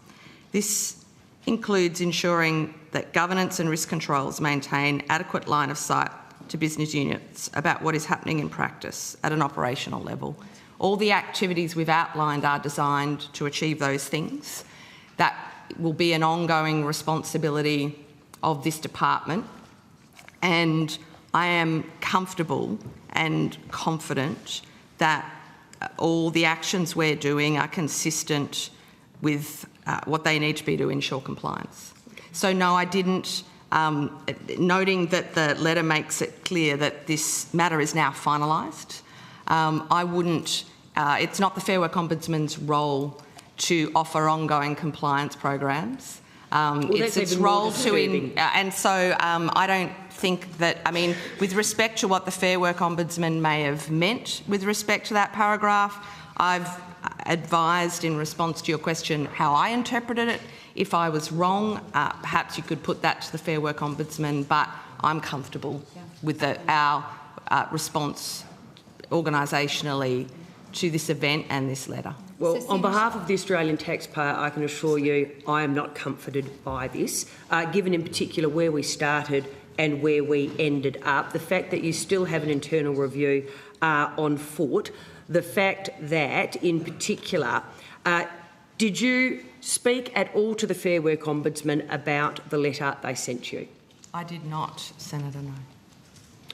This includes ensuring that governance and risk controls maintain adequate line of sight to business units about what is happening in practice at an operational level. All the activities we've outlined are designed to achieve those things. That will be an ongoing responsibility of this department, and I am comfortable and confident that all the actions we're doing are consistent with what they need to be to ensure compliance. So no, I didn't, noting that the letter makes it clear that this matter is now finalised, I wouldn't, it's not the Fair Work Ombudsman's role to offer ongoing compliance programs. It's its role to, and so I don't think that, I mean, with respect to what the Fair Work Ombudsman may have meant with respect to that paragraph, I've advised in response to your question how I interpreted it. If I was wrong, perhaps you could put that to the Fair Work Ombudsman, but I'm comfortable with our response organisationally to this event and this letter. Well, on behalf of the Australian taxpayer, I can assure you I am not comforted by this, given in particular where we started and where we ended up, the fact that you still have an internal review on foot, the fact that, in particular, did you speak at all to the Fair Work Ombudsman about the letter they sent you? I did not, Senator, no.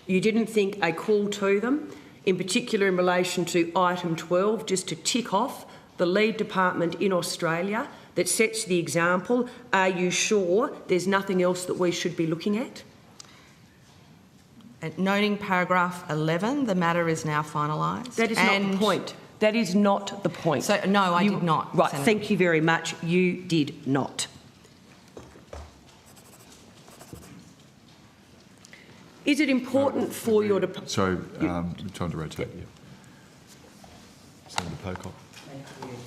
You didn't think a call to them, in particular in relation to item 12, just to tick off the lead department in Australia that sets the example? Are you sure there's nothing else that we should be looking at? Noting paragraph 11, the matter is now finalised. That is not the point. That is not the point. So, no, I did not. Right, Senator. thank you very much. You did not. Is it important for your department? Sorry, time to rotate. Yeah. Senator Pocock.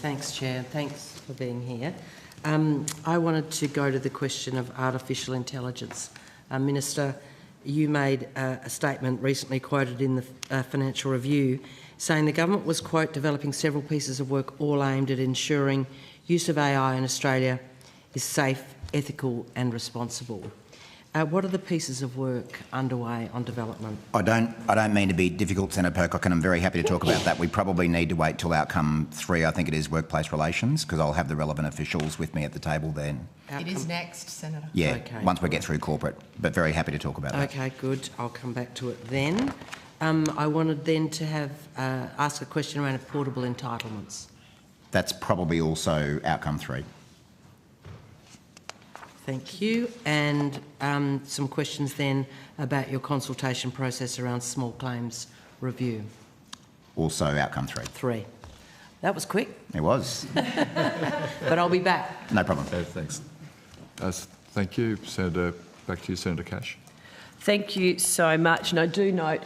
Thanks, Chair. Thanks for being here. I wanted to go to the question of artificial intelligence. Minister, you made a statement recently quoted in the Financial Review saying the government was, quote, developing several pieces of work all aimed at ensuring use of AI in Australia is safe, ethical and responsible. What are the pieces of work underway on development? I don't mean to be difficult, Senator Pocock, and I'm very happy to talk about that. We probably need to wait till outcome 3, I think it is, workplace relations, because I'll have the relevant officials with me at the table then. It is next, Senator. Yeah, Okay. once we get through corporate, but very happy to talk about that. Okay, good. I'll come back to it then. I wanted then to have ask a question around portable entitlements. That's probably also outcome 3. Thank you. And some questions then about your consultation process around small claims review. Also outcome 3. 3. That was quick, It was. but I'll be back. No problem. Okay, thanks. Thank you, Senator. Back to you, Senator Cash. Thank you so much. And I do note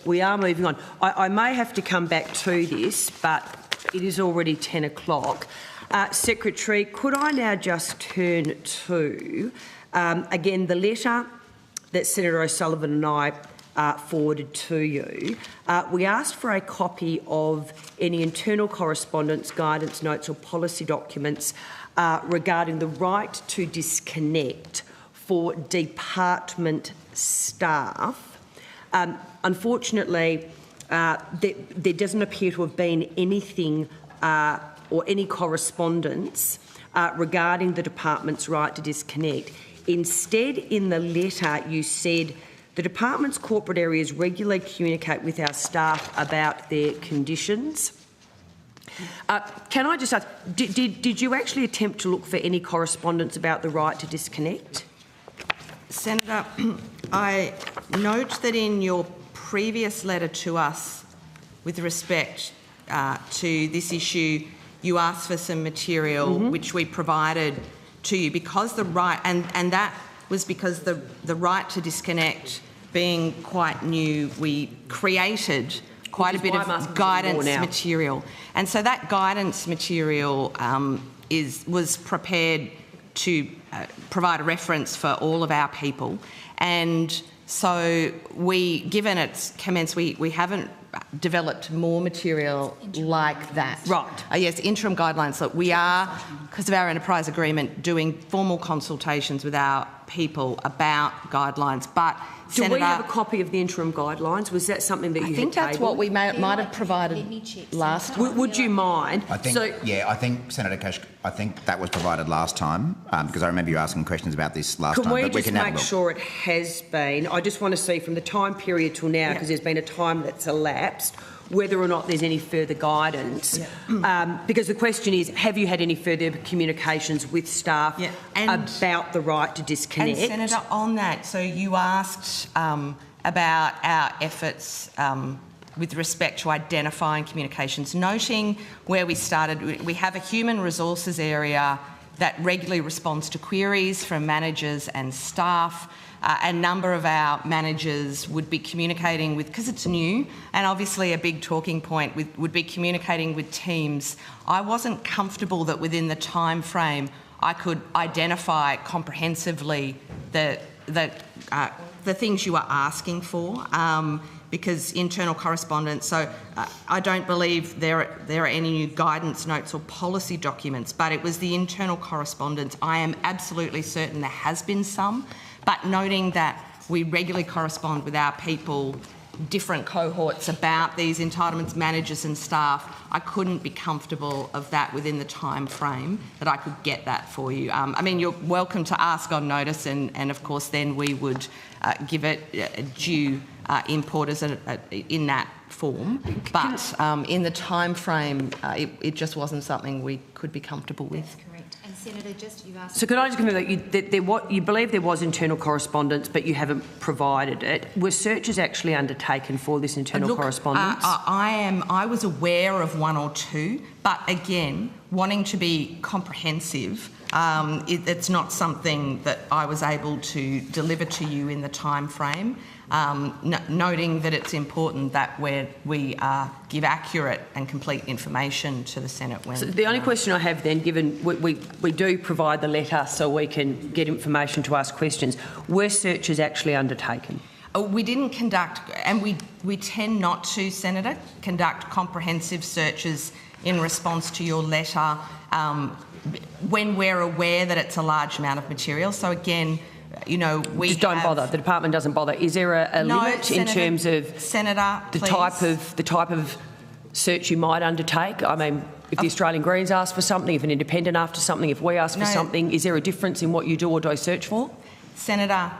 we are moving on. I may have to come back to this, but it is already 10 o'clock. Secretary, could I now just turn to, again, the letter that Senator O'Sullivan and I forwarded to you. We asked for a copy of any internal correspondence, guidance notes or policy documents regarding the right to disconnect for department staff. Unfortunately, there doesn't appear to have been anything or any correspondence regarding the department's right to disconnect. Instead, in the letter, you said the department's corporate areas regularly communicate with our staff about their conditions. Can I just ask, did you actually attempt to look for any correspondence about the right to disconnect? Senator, I note that in your previous letter to us with respect to this issue, you asked for some material which we provided to you because the right, and that was because the right to disconnect being quite new, we created quite a bit of guidance material. And so that guidance material was prepared to provide a reference for all of our people. And so given its commence, we haven't developed more material like that. Right. Yes, interim guidelines. Look, we are, because of our enterprise agreement, doing formal consultations with our people about guidelines. But Do we have a copy of the interim guidelines? Was that something that you had tabled? I think that's what we might have provided last time. Would you mind? I think, I think, Senator Cash, I think that was provided last time because I remember you asking questions about this last time. Can we but just we can make sure it has been? I just want to see from the time period till now, because there's been a time that's elapsed, whether or not there's any further guidance. Because the question is, have you had any further communications with staff about the right to disconnect? And Senator, on that, so you asked about our efforts with respect to identifying communications, noting where we started. We have a human resources area that regularly responds to queries from managers and staff. a number of our managers would be communicating with, because it's new, and obviously a big talking point, would be communicating with teams. I wasn't comfortable that within the time frame I could identify comprehensively the things you are asking for, because internal correspondence. So I don't believe there are any new guidance notes or policy documents, but it was the internal correspondence. I am absolutely certain there has been some, but noting that we regularly correspond with our people, different cohorts, about these entitlements, managers and staff, I couldn't be comfortable of that within the time frame that I could get that for you. I mean, you're welcome to ask on notice, and of course then we would give it due import in that form, but in the time frame it just wasn't something we could be comfortable with. That's correct. And Senator, just you asked... So could I just confirm that you believe there was internal correspondence, but you haven't provided it? Were searches actually undertaken for this internal correspondence? I was aware of one or two, but again, wanting to be comprehensive, it's not something that I was able to deliver to you in the time frame. Noting that it's important that we give accurate and complete information to the Senate when... So the only question I have then, given we do provide the letter so we can get information to ask questions, were searches actually undertaken? We didn't conduct, and we tend not to, Senator, conduct comprehensive searches in response to your letter when we're aware that it's a large amount of material. So again, you know, we just don't bother. The department doesn't bother. Is there a limit in terms of the type of search you might undertake? I mean, if the Australian Greens ask for something, if an independent asks for something, if we ask for something, is there a difference in what you do or don't search for? Senator,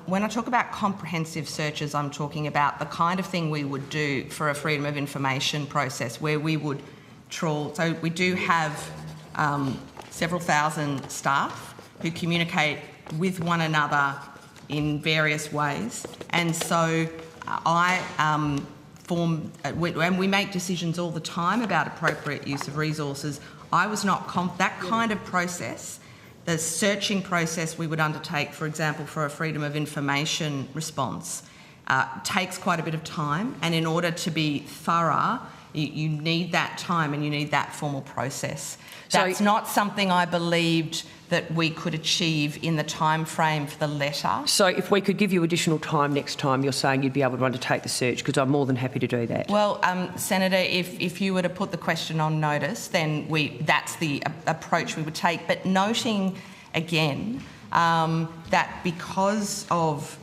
when I talk about comprehensive searches, I'm talking about the kind of thing we would do for a freedom of information process, where we would trawl. So we do have several thousand staff who communicate with one another in various ways, and so and we make decisions all the time about appropriate use of resources. I was not that kind of process. The searching process we would undertake, for example, for a freedom of information response, takes quite a bit of time, and in order to be thorough, you need that time and you need that formal process. That's not something I believed that we could achieve in the time frame for the letter. So if we could give you additional time next time, you're saying you'd be able to undertake the search, because I'm more than happy to do that. Well, Senator, if you were to put the question on notice, then that's the approach we would take. But noting again that because of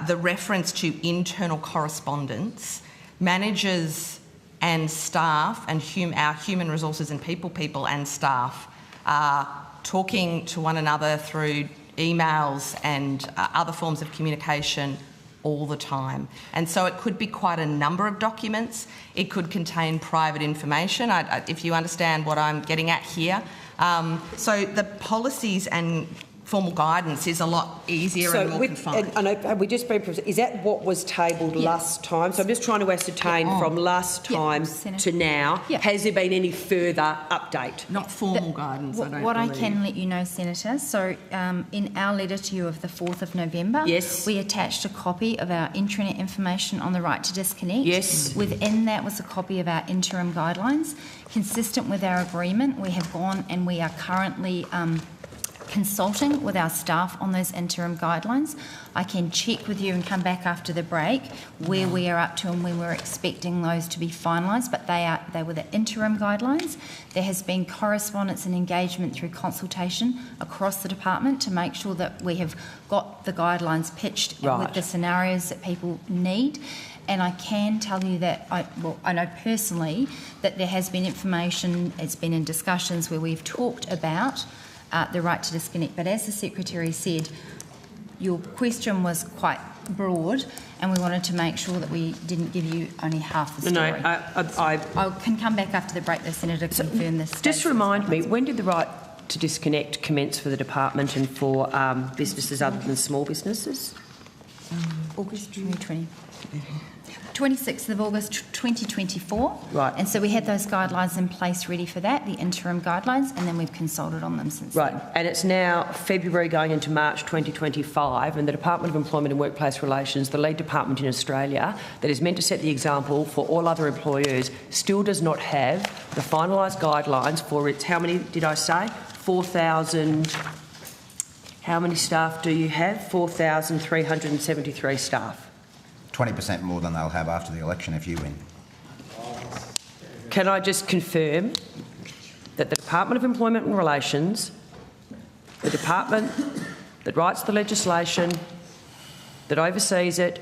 the reference to internal correspondence, managers and staff and our human resources and people and staff are talking to one another through emails and other forms of communication all the time. And so it could be quite a number of documents. It could contain private information, if you understand what I'm getting at here. So the policies and formal guidance is a lot easier and more confined. I know, have we just been... Is that what was tabled last time? So I'm just trying to ascertain from last time to now, has there been any further update? Not formal guidance, I don't believe. I can let you know, Senator, so in our letter to you of the 4th of November, we attached a copy of our intranet information on the right to disconnect. Yes. Within that was a copy of our interim guidelines. Consistent with our agreement, we have gone and we are currently consulting with our staff on those interim guidelines. I can check with you and come back after the break where we are up to and when we're expecting those to be finalised, but they were the interim guidelines. There has been correspondence and engagement through consultation across the department to make sure that we have got the guidelines pitched with the scenarios that people need. And I can tell you that I know personally that there has been information, it's been in discussions where we've talked about the right to disconnect. But as the Secretary said, your question was quite broad and we wanted to make sure that we didn't give you only half the story. I can come back after the break, though, Senator, to confirm this. Just remind me, when did the right to disconnect commence for the department and for businesses other than small businesses? August 2020. 26th of August 2024. Right. And so we had those guidelines in place ready for that, the interim guidelines, and then we've consulted on them since Right, then. and it's now February going into March 2025, and the Department of Employment and Workplace Relations, the lead department in Australia, that is meant to set the example for all other employers, still does not have the finalised guidelines for its, how many did I say? 4,000, how many staff do you have? 4,373 staff. 20% more than they'll have after the election if you win. Can I just confirm that the Department of Employment and Relations, the department that writes the legislation, that oversees it,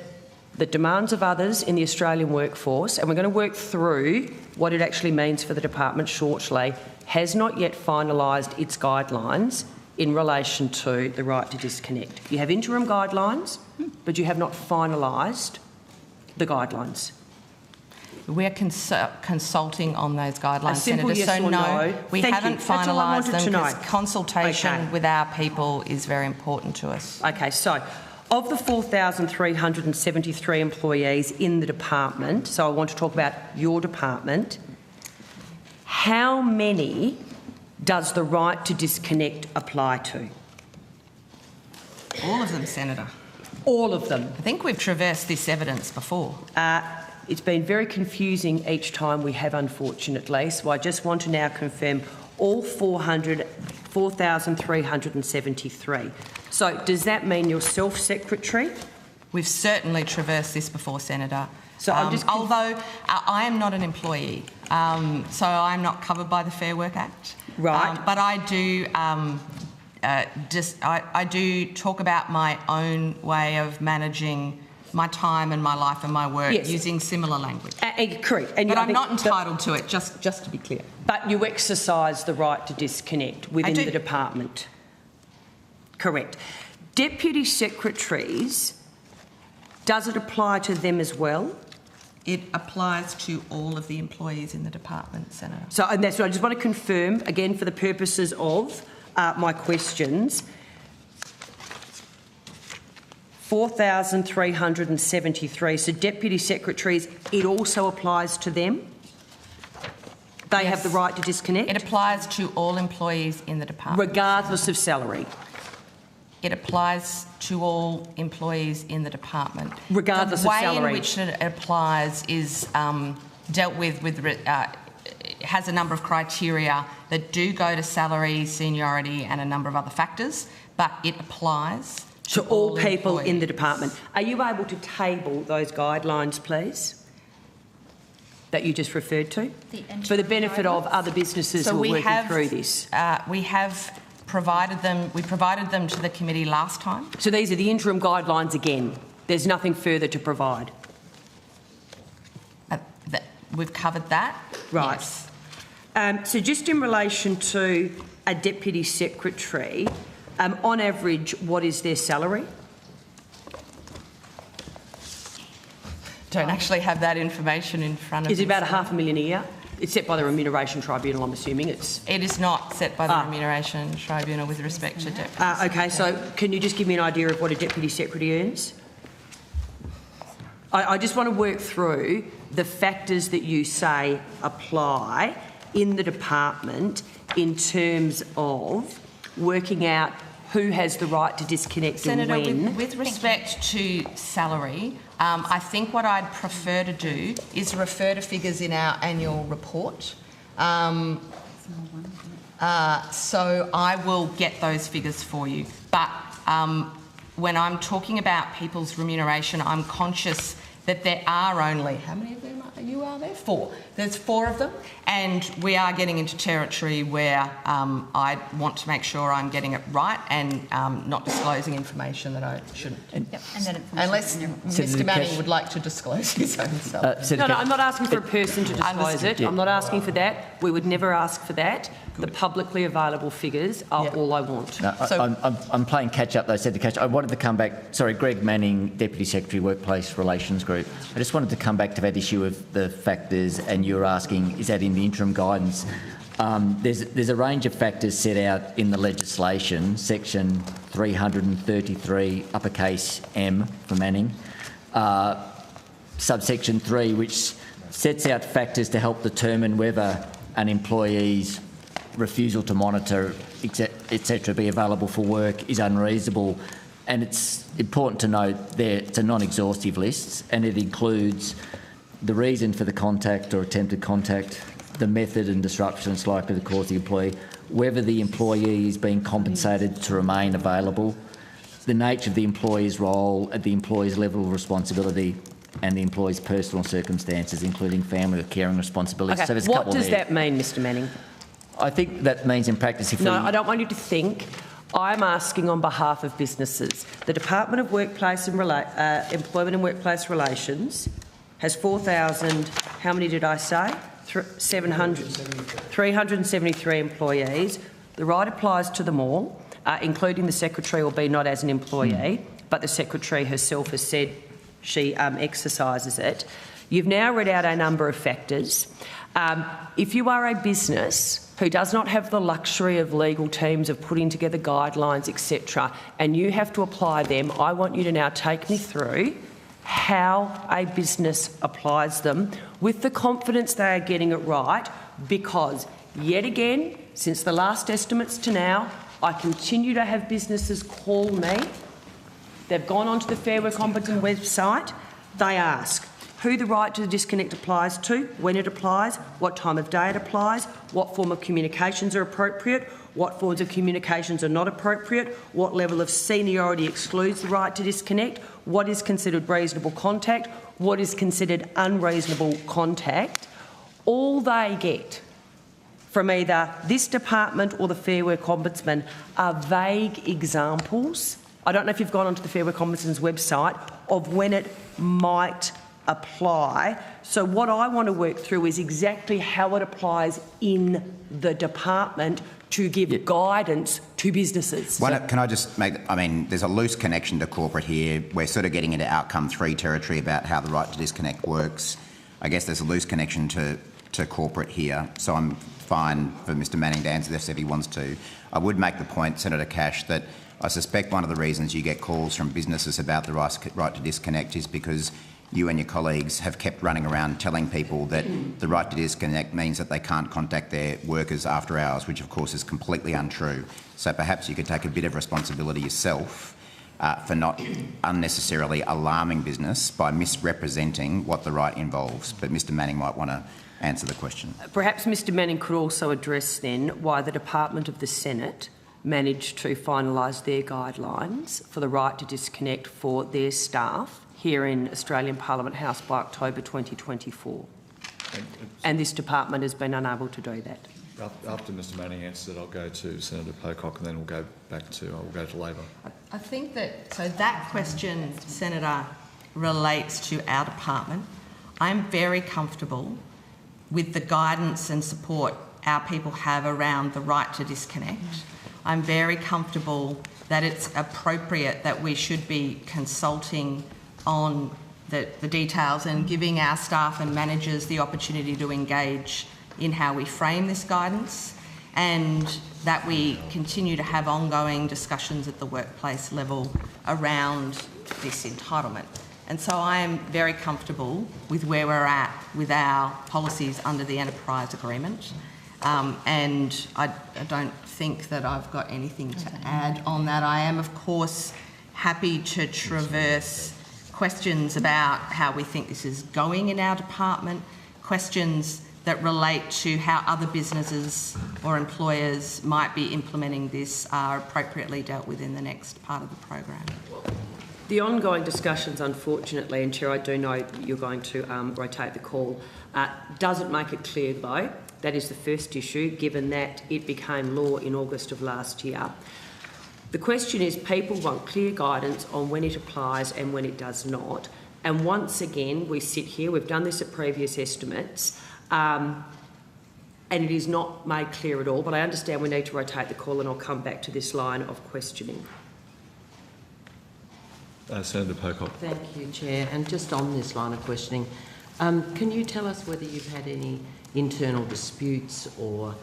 that demands of others in the Australian workforce, and we're going to work through what it actually means for the department shortly, has not yet finalised its guidelines in relation to the right to disconnect. You have interim guidelines, but you have not finalised the guidelines. We're consulting on those guidelines, A simple Senator. yes So or no. we Thank haven't you. That's all I finalised wanted them to know. because consultation Okay. with our people is very important to us. Okay, so of the 4,373 employees in the department, so I want to talk about your department, how many does the right to disconnect apply to? All of them, Senator. All of them. I think we've traversed this evidence before. It's been very confusing each time we have, unfortunately, so I just want to now confirm all 4,373. So does that mean yourself, Secretary? We've certainly traversed this before, Senator. So I'm just although I am not an employee, so I'm not covered by the Fair Work Act. Right. But I do I do talk about my own way of managing my time and my life and my work using similar language. Correct. And but I'm not entitled to it, just to be clear. But you exercise the right to disconnect within the department. Correct. Deputy secretaries, does it apply to them as well? It applies to all of the employees in the department, Senator. So, and that's what I just want to confirm, again, for the purposes of my questions. 4,373. So deputy secretaries, it also applies to them? They have the right to disconnect? It applies to all employees in the department. Regardless of salary? It applies to all employees in the department. Regardless of salary? The way in which it applies is dealt with has a number of criteria that do go to salary, seniority and a number of other factors, but it applies to all people employees in the department. Are you able to table those guidelines, please, that you just referred to, for the benefit of other businesses who are working through this? We have provided them. We provided them to the committee last time. So these are the interim guidelines again. There's nothing further to provide. We've covered that. Right. Yes. So just in relation to a deputy secretary, on average, what is their salary? Don't actually have that information in front of me. Is it about $500,000 a year? It's set by the Remuneration Tribunal, I'm assuming. It is not set by the Remuneration Tribunal with respect to deputies. Okay, so can you just give me an idea of what a deputy secretary earns? I just want to work through the factors that you say apply in the department in terms of working out who has the right to disconnect Senator, and when. with respect to salary, I think what I'd prefer to do is refer to figures in our annual report. So I will get those figures for you. But when I'm talking about people's remuneration, I'm conscious that there are only, how many of them are there? 4. There's 4 of them, and we are getting into territory where I want to make sure I'm getting it right and not disclosing information that I shouldn't. Unless Mr Manning would like to disclose his own self. No, I'm not asking for a person to disclose it. I'm not asking for that. We would never ask for that. Good. The publicly available figures are all I want. No, so I'm playing catch-up, though, said the catch-up. I wanted to come back... Sorry, Greg Manning, Deputy Secretary, Workplace Relations Group. I just wanted to come back to that issue of the factors, and you're asking, is that in the interim guidance? There's a range of factors set out in the legislation, Section 333 uppercase M for Manning. Subsection 3, which sets out factors to help determine whether an employee's refusal to monitor, etc., be available for work is unreasonable. And it's important to note that it's a non-exhaustive list, and it includes the reason for the contact or attempted contact, the method and disruption it's likely to cause the employee, whether the employee is being compensated to remain available, the nature of the employee's role at the employee's level of responsibility, and the employee's personal circumstances, including family or caring responsibilities. Okay. So there's a What couple does there. that mean, Mr Manning? I think that means in practice if No, we... I don't want you to think. I'm asking on behalf of businesses. The Department of Workplace and Employment and Workplace Relations has 4,000, how many did I say? 373 employees. The right applies to them all, including the Secretary, albeit not as an employee, but the Secretary herself has said she exercises it. You've now read out a number of factors. If you are a business who does not have the luxury of legal teams of putting together guidelines, etc., and you have to apply them, I want you to now take me through how a business applies them with the confidence they are getting it right, because yet again, since the last estimates to now, I continue to have businesses call me. They've gone onto the Fair Work Ombudsman website. They ask who the right to the disconnect applies to, when it applies, what time of day it applies, what form of communications are appropriate, what forms of communications are not appropriate, what level of seniority excludes the right to disconnect, what is considered reasonable contact, what is considered unreasonable contact. All they get from either this department or the Fair Work Ombudsman are vague examples. I don't know if you've gone onto the Fair Work Ombudsman's website of when it might apply. So what I want to work through is exactly how it applies in the department to give guidance to businesses. Can I just make, there's a loose connection to corporate here. We're sort of getting into outcome 3 territory about how the right to disconnect works. I guess there's a loose connection to corporate here, so I'm fine for Mr Manning to answer this if he wants to. I would make the point, Senator Cash, that I suspect one of the reasons you get calls from businesses about the right to disconnect is because you and your colleagues have kept running around telling people that the right to disconnect means that they can't contact their workers after hours, which of course is completely untrue. So perhaps you could take a bit of responsibility yourself for not unnecessarily alarming business by misrepresenting what the right involves. But Mr Manning might want to answer the question. Perhaps Mr Manning could also address then why the Department of the Senate managed to finalise their guidelines for the right to disconnect for their staff here in Australian Parliament House by October 2024. And this department has been unable to do that. After Mr Manning answers it, I'll go to Senator Pocock and then we'll go to Labor. I think that, so that question, Senator, relates to our department. I'm very comfortable with the guidance and support our people have around the right to disconnect. I'm very comfortable that it's appropriate that we should be consulting on the details and giving our staff and managers the opportunity to engage in how we frame this guidance, and that we continue to have ongoing discussions at the workplace level around this entitlement. And so I am very comfortable with where we're at with our policies under the enterprise agreement. And I don't think that I've got anything to add on that. I am, of course, happy to traverse questions about how we think this is going in our department, questions that relate to how other businesses or employers might be implementing this are appropriately dealt with in the next part of the program. The ongoing discussions, unfortunately, and Chair, I do know you're going to rotate the call, doesn't make it clear, though. That is the first issue, given that it became law in August of last year. The question is, people want clear guidance on when it applies and when it does not. And once again, we sit here, we've done this at previous estimates, and it is not made clear at all, but I understand we need to rotate the call, and I'll come back to this line of questioning. Senator Pocock. Thank you, Chair. And just on this line of questioning, can you tell us whether you've had any internal disputes or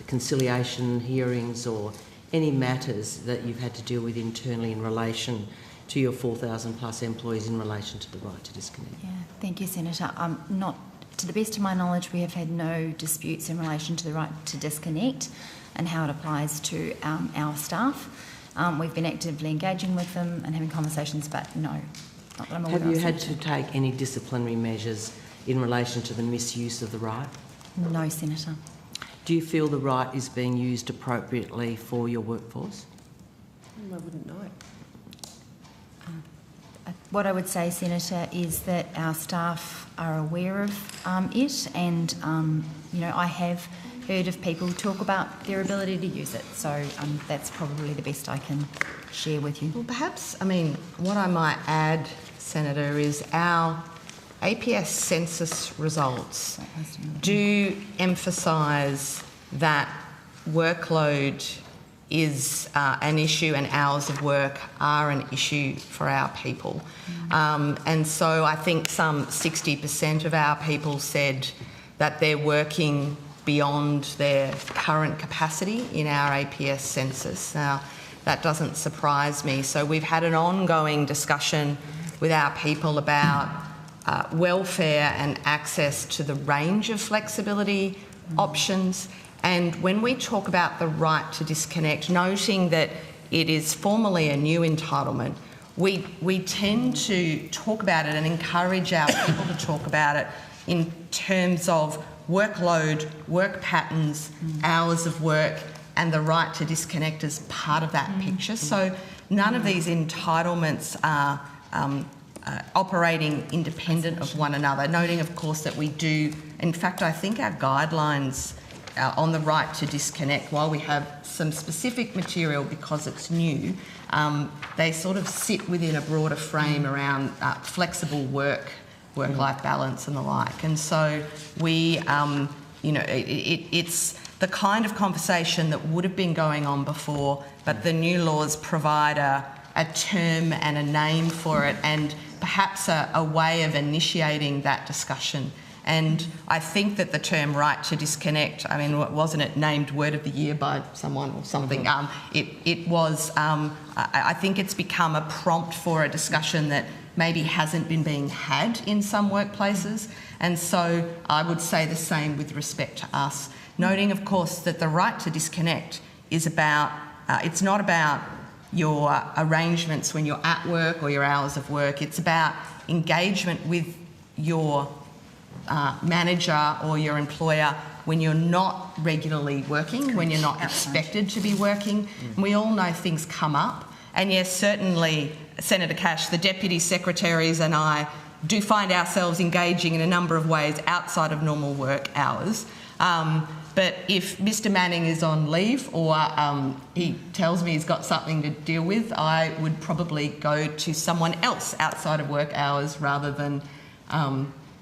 conciliation hearings or any matters that you've had to deal with internally in relation to your 4,000 plus employees in relation to the right to disconnect? Yeah, thank you, Senator. Not to the best of my knowledge, we have had no disputes in relation to the right to disconnect and how it applies to our staff. We've been actively engaging with them and having conversations, but no, not that I'm aware of. Have you had to take any disciplinary measures in relation to the misuse of the right? No, Senator. Do you feel the right is being used appropriately for your workforce? I wouldn't know. What I would say, Senator, is that our staff are aware of it, and I have heard of people talk about their ability to use it. So that's probably the best I can share with you. Well, perhaps, what I might add, Senator, is our APS census results do emphasise that workload is an issue and hours of work are an issue for our people. And so I think some 60% of our people said that they're working beyond their current capacity in our APS census. Now, that doesn't surprise me. So we've had an ongoing discussion with our people about welfare and access to the range of flexibility options. And when we talk about the right to disconnect, noting that it is formally a new entitlement, we tend to talk about it and encourage our people to talk about it in terms of workload, work patterns, hours of work, and the right to disconnect as part of that picture. So none of these entitlements are operating independent of one another, noting, of course, that we do, in fact, I think our guidelines on the right to disconnect, while we have some specific material because it's new, they sort of sit within a broader frame around flexible work-life balance and the like. And so we, it's the kind of conversation that would have been going on before, but the new laws provide a term and a name for it, and perhaps a way of initiating that discussion. And I think that the term right to disconnect, wasn't it named Word of the Year by someone or something? It was, I think it's become a prompt for a discussion that maybe hasn't been being had in some workplaces. And so I would say the same with respect to us. Noting, of course, that the right to disconnect is about, it's not about your arrangements when you're at work or your hours of work. It's about engagement with your manager or your employer when you're not regularly working, when you're not expected to be working. And we all know things come up. And yes, certainly, Senator Cash, the Deputy Secretaries and I do find ourselves engaging in a number of ways outside of normal work hours. But if Mr Manning is on leave or he tells me he's got something to deal with, I would probably go to someone else outside of work hours rather than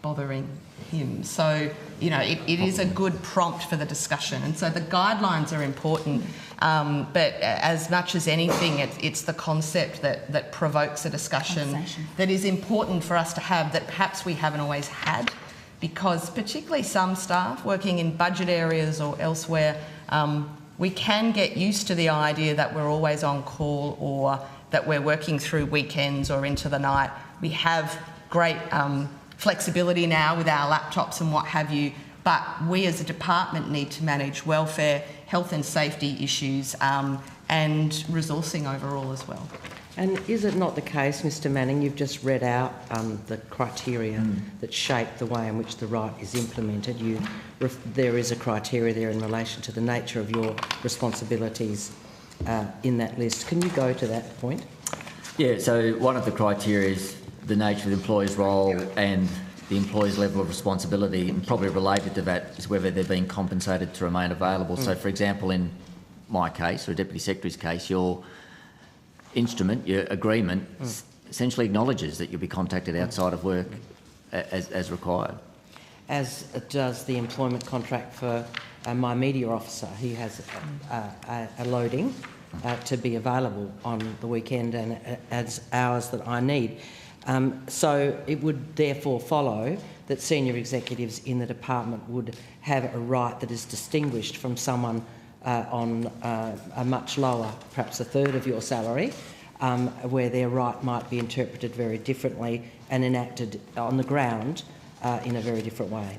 bothering him. So, it is a good prompt for the discussion. And so the guidelines are important, but as much as anything, it's the concept that provokes a discussion that is important for us to have that perhaps we haven't always had, because particularly some staff working in budget areas or elsewhere, we can get used to the idea that we're always on call or that we're working through weekends or into the night. We have great flexibility now with our laptops and what have you, but we as a department need to manage welfare, health and safety issues and resourcing overall as well. And is it not the case, Mr Manning, you've just read out the criteria that shape the way in which the right is implemented. There is a criteria there in relation to the nature of your responsibilities in that list. Can you go to that point? Yeah, so one of the criteria is the nature of the employee's role and the employee's level of responsibility, and probably related to that is whether they're being compensated to remain available. So, for example, in my case, or a Deputy Secretary's case, your instrument, your agreement, essentially acknowledges that you'll be contacted outside of work as required. As does the employment contract for my media officer. He has a loading to be available on the weekend and as hours that I need. So it would therefore follow that senior executives in the department would have a right that is distinguished from someone on a much lower, perhaps a third of your salary, where their right might be interpreted very differently and enacted on the ground in a very different way.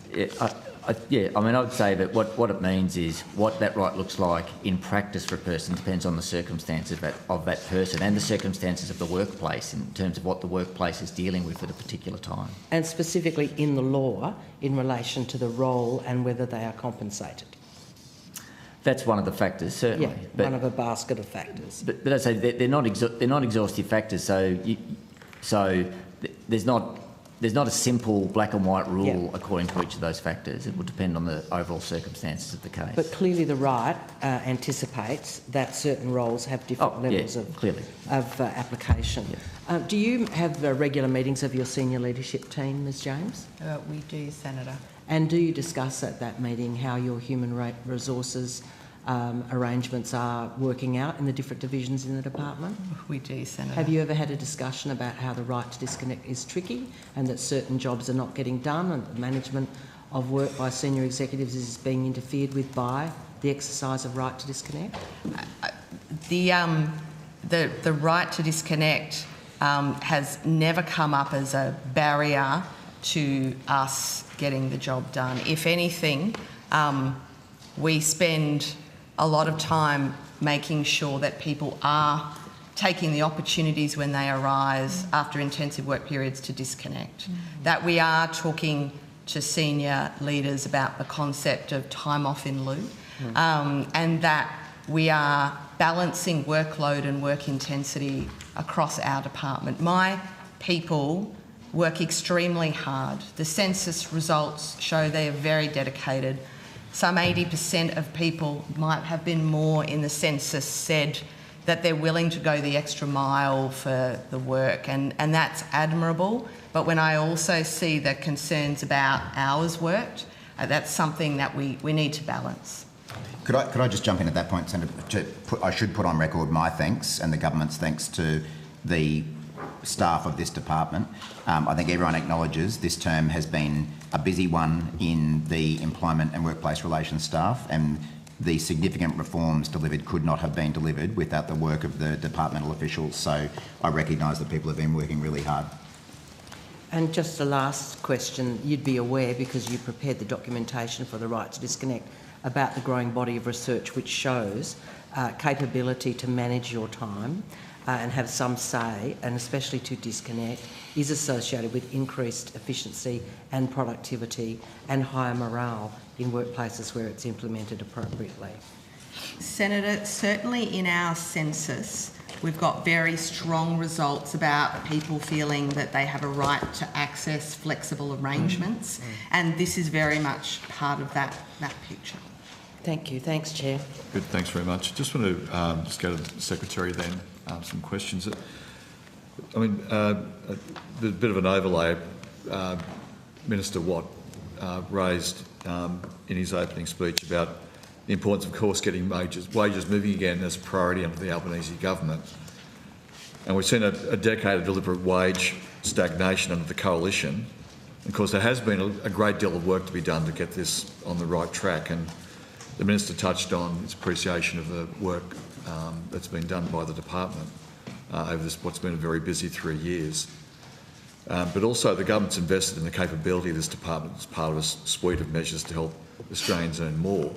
I mean, I would say that what it means is what that right looks like in practice for a person depends on the circumstances of that person and the circumstances of the workplace in terms of what the workplace is dealing with at a particular time. And specifically in the law in relation to the role and whether they are compensated. That's one of the factors, certainly. Yeah, one of a basket of factors. But I say they're not exhaustive factors. So there's not a simple black and white rule according to each of those factors. It will depend on the overall circumstances of the case. But clearly the right anticipates that certain roles have different levels of application. Yeah. Do you have regular meetings of your senior leadership team, Ms James? We do, Senator. And do you discuss at that meeting how your human resources arrangements are working out in the different divisions in the department? We do, Senator. Have you ever had a discussion about how the right to disconnect is tricky and that certain jobs are not getting done and the management of work by senior executives is being interfered with by the exercise of right to disconnect? The right to disconnect has never come up as a barrier to us getting the job done. If anything, we spend a lot of time making sure that people are taking the opportunities when they arise after intensive work periods to disconnect. That we are talking to senior leaders about the concept of time off in lieu, and that we are balancing workload and work intensity across our department. My people work extremely hard. The census results show they are very dedicated. Some 80% of people might have been more in the census said that they're willing to go the extra mile for the work, and that's admirable. But when I also see the concerns about hours worked, that's something that we need to balance. Could I just jump in at that point, Senator? I should put on record my thanks and the government's thanks to the staff of this department. I think everyone acknowledges this term has been a busy one in the employment and workplace relations staff, and the significant reforms delivered could not have been delivered without the work of the departmental officials. So I recognise that people have been working really hard. And just a last question, you'd be aware, because you prepared the documentation for the right to disconnect, about the growing body of research which shows capability to manage your time and have some say, and especially to disconnect, is associated with increased efficiency and productivity and higher morale in workplaces where it's implemented appropriately. Senator, certainly in our census, we've got very strong results about people feeling that they have a right to access flexible arrangements, and this is very much part of that picture. Thank you. Thanks, Chair. Good, thanks very much. Just want to just go to the Secretary then, some questions. I mean, a bit of an overlay. Minister Watt raised in his opening speech about the importance, of course, getting wages moving again as a priority under the Albanese government. And we've seen a decade of deliberate wage stagnation under the coalition. Of course, there has been a great deal of work to be done to get this on the right track, and the Minister touched on his appreciation of the work that's been done by the department over what's been a very busy 3 years. But also the government's invested in the capability of this department as part of a suite of measures to help Australians earn more.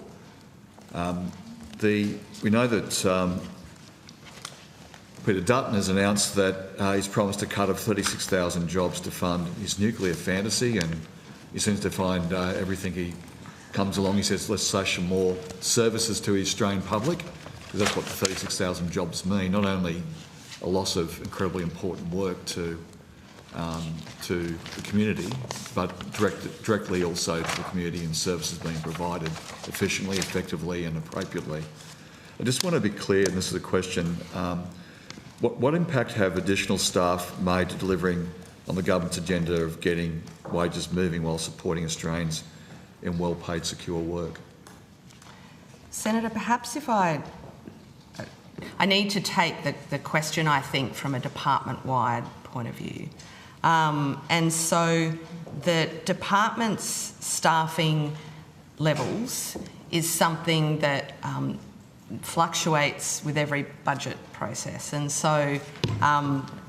We know that Peter Dutton has announced that he's promised a cut of 36,000 jobs to fund his nuclear fantasy, and he seems to find everything he comes along, he says, let's slash some more services to the Australian public, because that's what the 36,000 jobs mean, not only a loss of incredibly important work to the community, but directly also to the community and services being provided efficiently, effectively and appropriately. I just want to be clear, and this is a question, what impact have additional staff made to delivering on the government's agenda of getting wages moving while supporting Australians in well-paid, secure work? Senator, perhaps if I need to take the question, I think, from a department-wide point of view. And so the department's staffing levels is something that fluctuates with every budget process. And so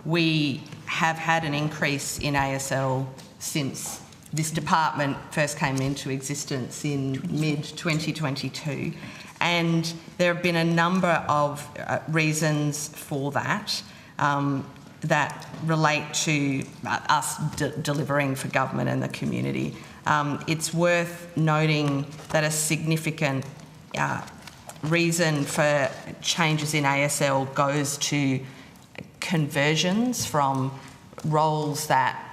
we have had an increase in ASL since this department first came into existence in mid-2022. And there have been a number of reasons for that that relate to us delivering for government and the community. It's worth noting that a significant reason for changes in ASL goes to conversions from roles that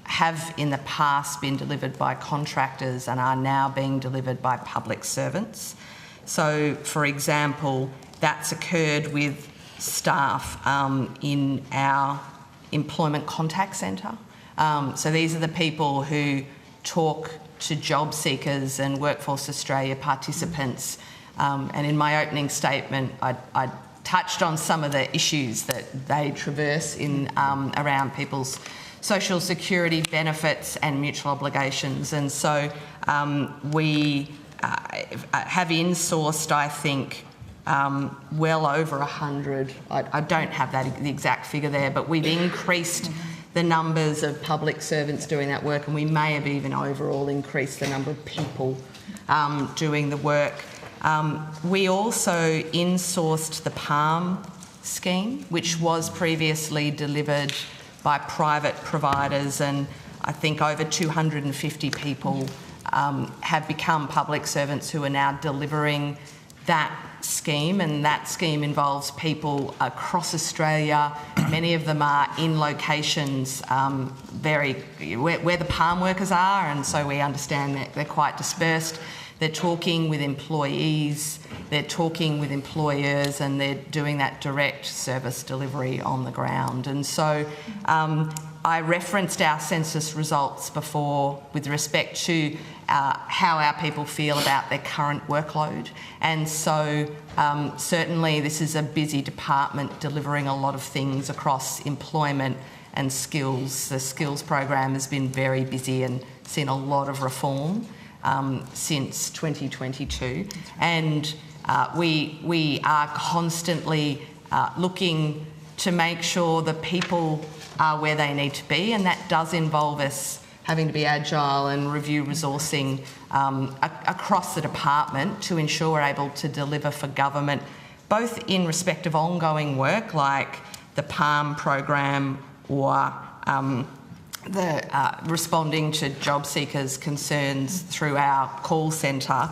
have in the past been delivered by contractors and are now being delivered by public servants. So, for example, that's occurred with staff in our employment contact centre. So these are the people who talk to job seekers and Workforce Australia participants. And in my opening statement, I touched on some of the issues that they traverse in around people's social security benefits and mutual obligations. And so we have insourced, I think, well over 100. I don't have the exact figure there, but we've increased the numbers of public servants doing that work, and we may have even overall increased the number of people doing the work. We also insourced the PALM scheme, which was previously delivered by private providers, and I think over 250 people have become public servants who are now delivering that scheme, and that scheme involves people across Australia. Many of them are in locations where the PALM workers are, and so we understand that they're quite dispersed. They're talking with employees, they're talking with employers, and they're doing that direct service delivery on the ground. And so I referenced our census results before with respect to how our people feel about their current workload. And so certainly this is a busy department delivering a lot of things across employment and skills. The skills program has been very busy and seen a lot of reform since 2022. And we are constantly looking to make sure the people are where they need to be, and that does involve us having to be agile and review resourcing across the department to ensure we're able to deliver for government, both in respect of ongoing work like the PALM program or responding to job seekers' concerns through our call centre,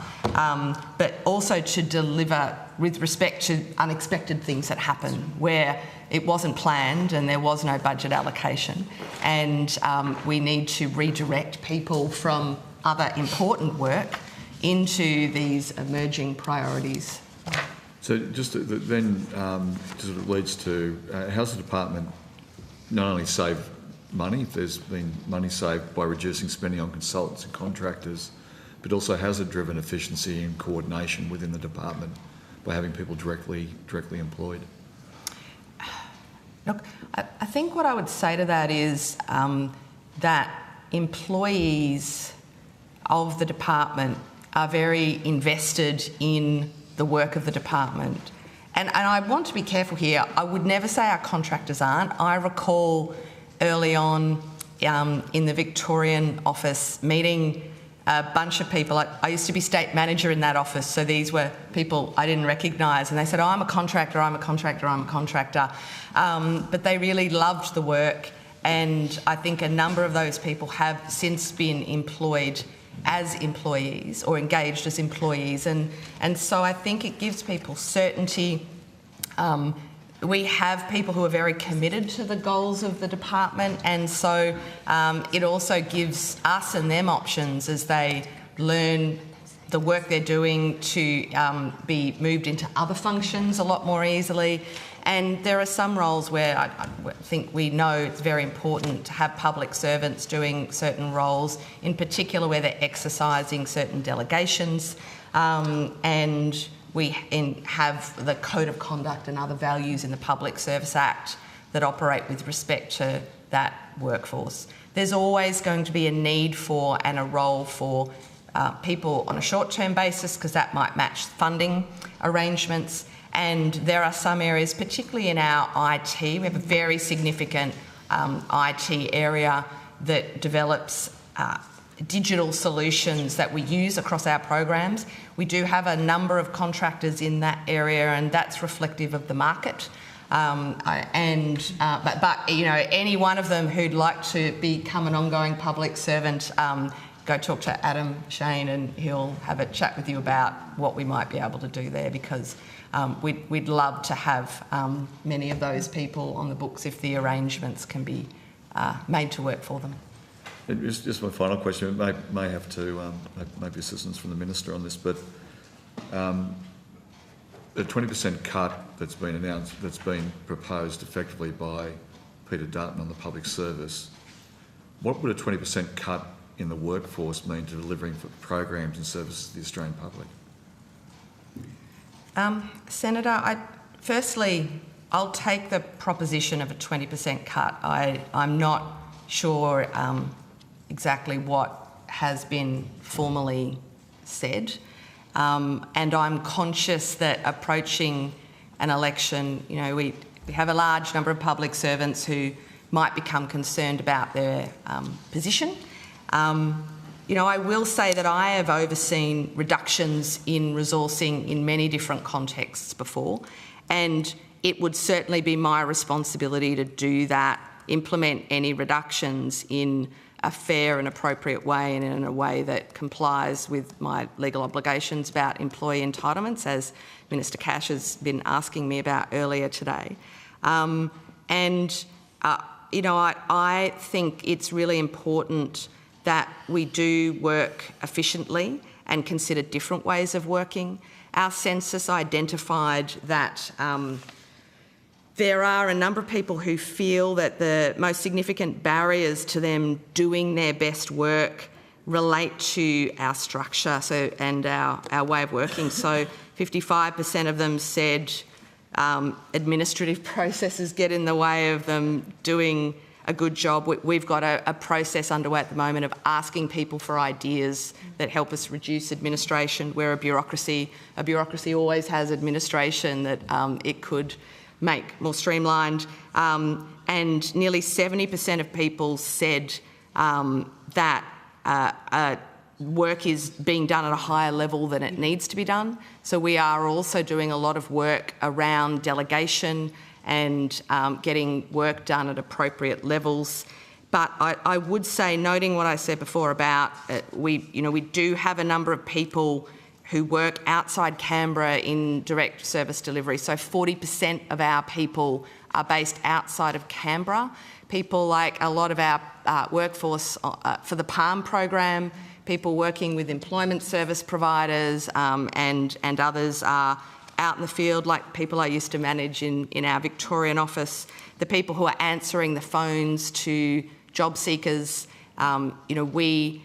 but also to deliver with respect to unexpected things that happen where it wasn't planned and there was no budget allocation, and we need to redirect people from other important work into these emerging priorities. So just then sort of leads to how's the department not only save money, there's been money saved by reducing spending on consultants and contractors, but also has it driven efficiency and coordination within the department by having people directly employed? Look, I think what I would say to that is that employees of the department are very invested in the work of the department. And I want to be careful here. I would never say our contractors aren't. I recall early on in the Victorian office meeting a bunch of people. I used to be state manager in that office, so these were people I didn't recognise, and they said, oh, I'm a contractor, I'm a contractor, I'm a contractor. But they really loved the work, and I think a number of those people have since been employed as employees or engaged as employees, and so I think it gives people certainty. We have people who are very committed to the goals of the department, and so it also gives us and them options as they learn the work they're doing to be moved into other functions a lot more easily. And there are some roles where I think we know it's very important to have public servants doing certain roles, in particular where they're exercising certain delegations, and we have the Code of Conduct and other values in the Public Service Act that operate with respect to that workforce. There's always going to be a need for and a role for people on a short-term basis because that might match funding arrangements. And there are some areas, particularly in our IT, we have a very significant IT area that develops digital solutions that we use across our programs. We do have a number of contractors in that area, and that's reflective of the market. But you know, any one of them who'd like to become an ongoing public servant, go talk to Adam Shane, and he'll have a chat with you about what we might be able to do there, because we'd love to have many of those people on the books if the arrangements can be made to work for them. Just my final question. It may have to maybe assistance from the Minister on this, but the 20% cut that's been announced, that's been proposed effectively by Peter Dutton on the public service, what would a 20% cut in the workforce mean to delivering for programs and services to the Australian public? Senator, firstly, I'll take the proposition of a 20% cut. I'm not sure exactly what has been formally said. And I'm conscious that approaching an election, you know, we have a large number of public servants who might become concerned about their position. You know, I will say that I have overseen reductions in resourcing in many different contexts before, and it would certainly be my responsibility to do that, implement any reductions in a fair and appropriate way and in a way that complies with my legal obligations about employee entitlements, as Minister Cash has been asking me about earlier today. You know, I think it's really important that we do work efficiently and consider different ways of working. Our census identified that there are a number of people who feel that the most significant barriers to them doing their best work relate to our structure and our way of working. So 55% of them said administrative processes get in the way of them doing a good job. We've got a process underway at the moment of asking people for ideas that help us reduce administration. We're a bureaucracy. A bureaucracy always has administration that it could make more streamlined. And nearly 70% of people said that work is being done at a higher level than it needs to be done. So we are also doing a lot of work around delegation and getting work done at appropriate levels. But I would say, noting what I said before about we do have a number of people who work outside Canberra in direct service delivery. So 40% of our people are based outside of Canberra. People like a lot of our workforce for the PALM program, people working with employment service providers and others are out in the field, like people I used to manage in our Victorian office, the people who are answering the phones to job seekers. We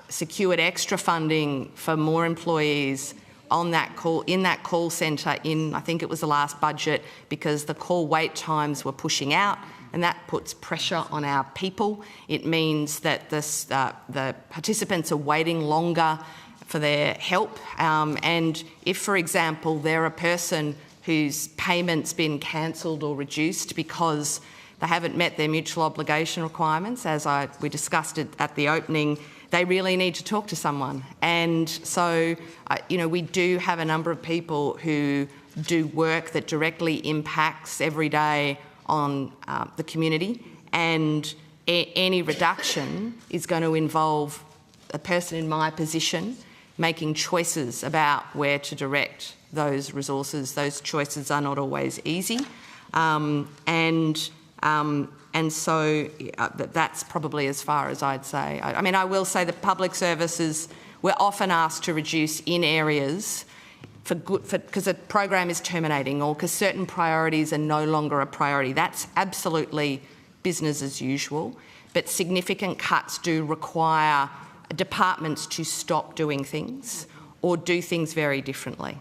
secured extra funding for more employees in that call centre I think it was the last budget, because the call wait times were pushing out, and that puts pressure on our people. It means that the participants are waiting longer for their help. And if, for example, they're a person whose payment's been cancelled or reduced because they haven't met their mutual obligation requirements, as we discussed it at the opening, they really need to talk to someone. And so, we do have a number of people who do work that directly impacts every day on the community, and any reduction is going to involve a person in my position making choices about where to direct those resources. Those choices are not always easy. And so that's probably as far as I'd say. I will say that public services, we're often asked to reduce in areas because a program is terminating or because certain priorities are no longer a priority. That's absolutely business as usual, but significant cuts do require departments to stop doing things or do things very differently.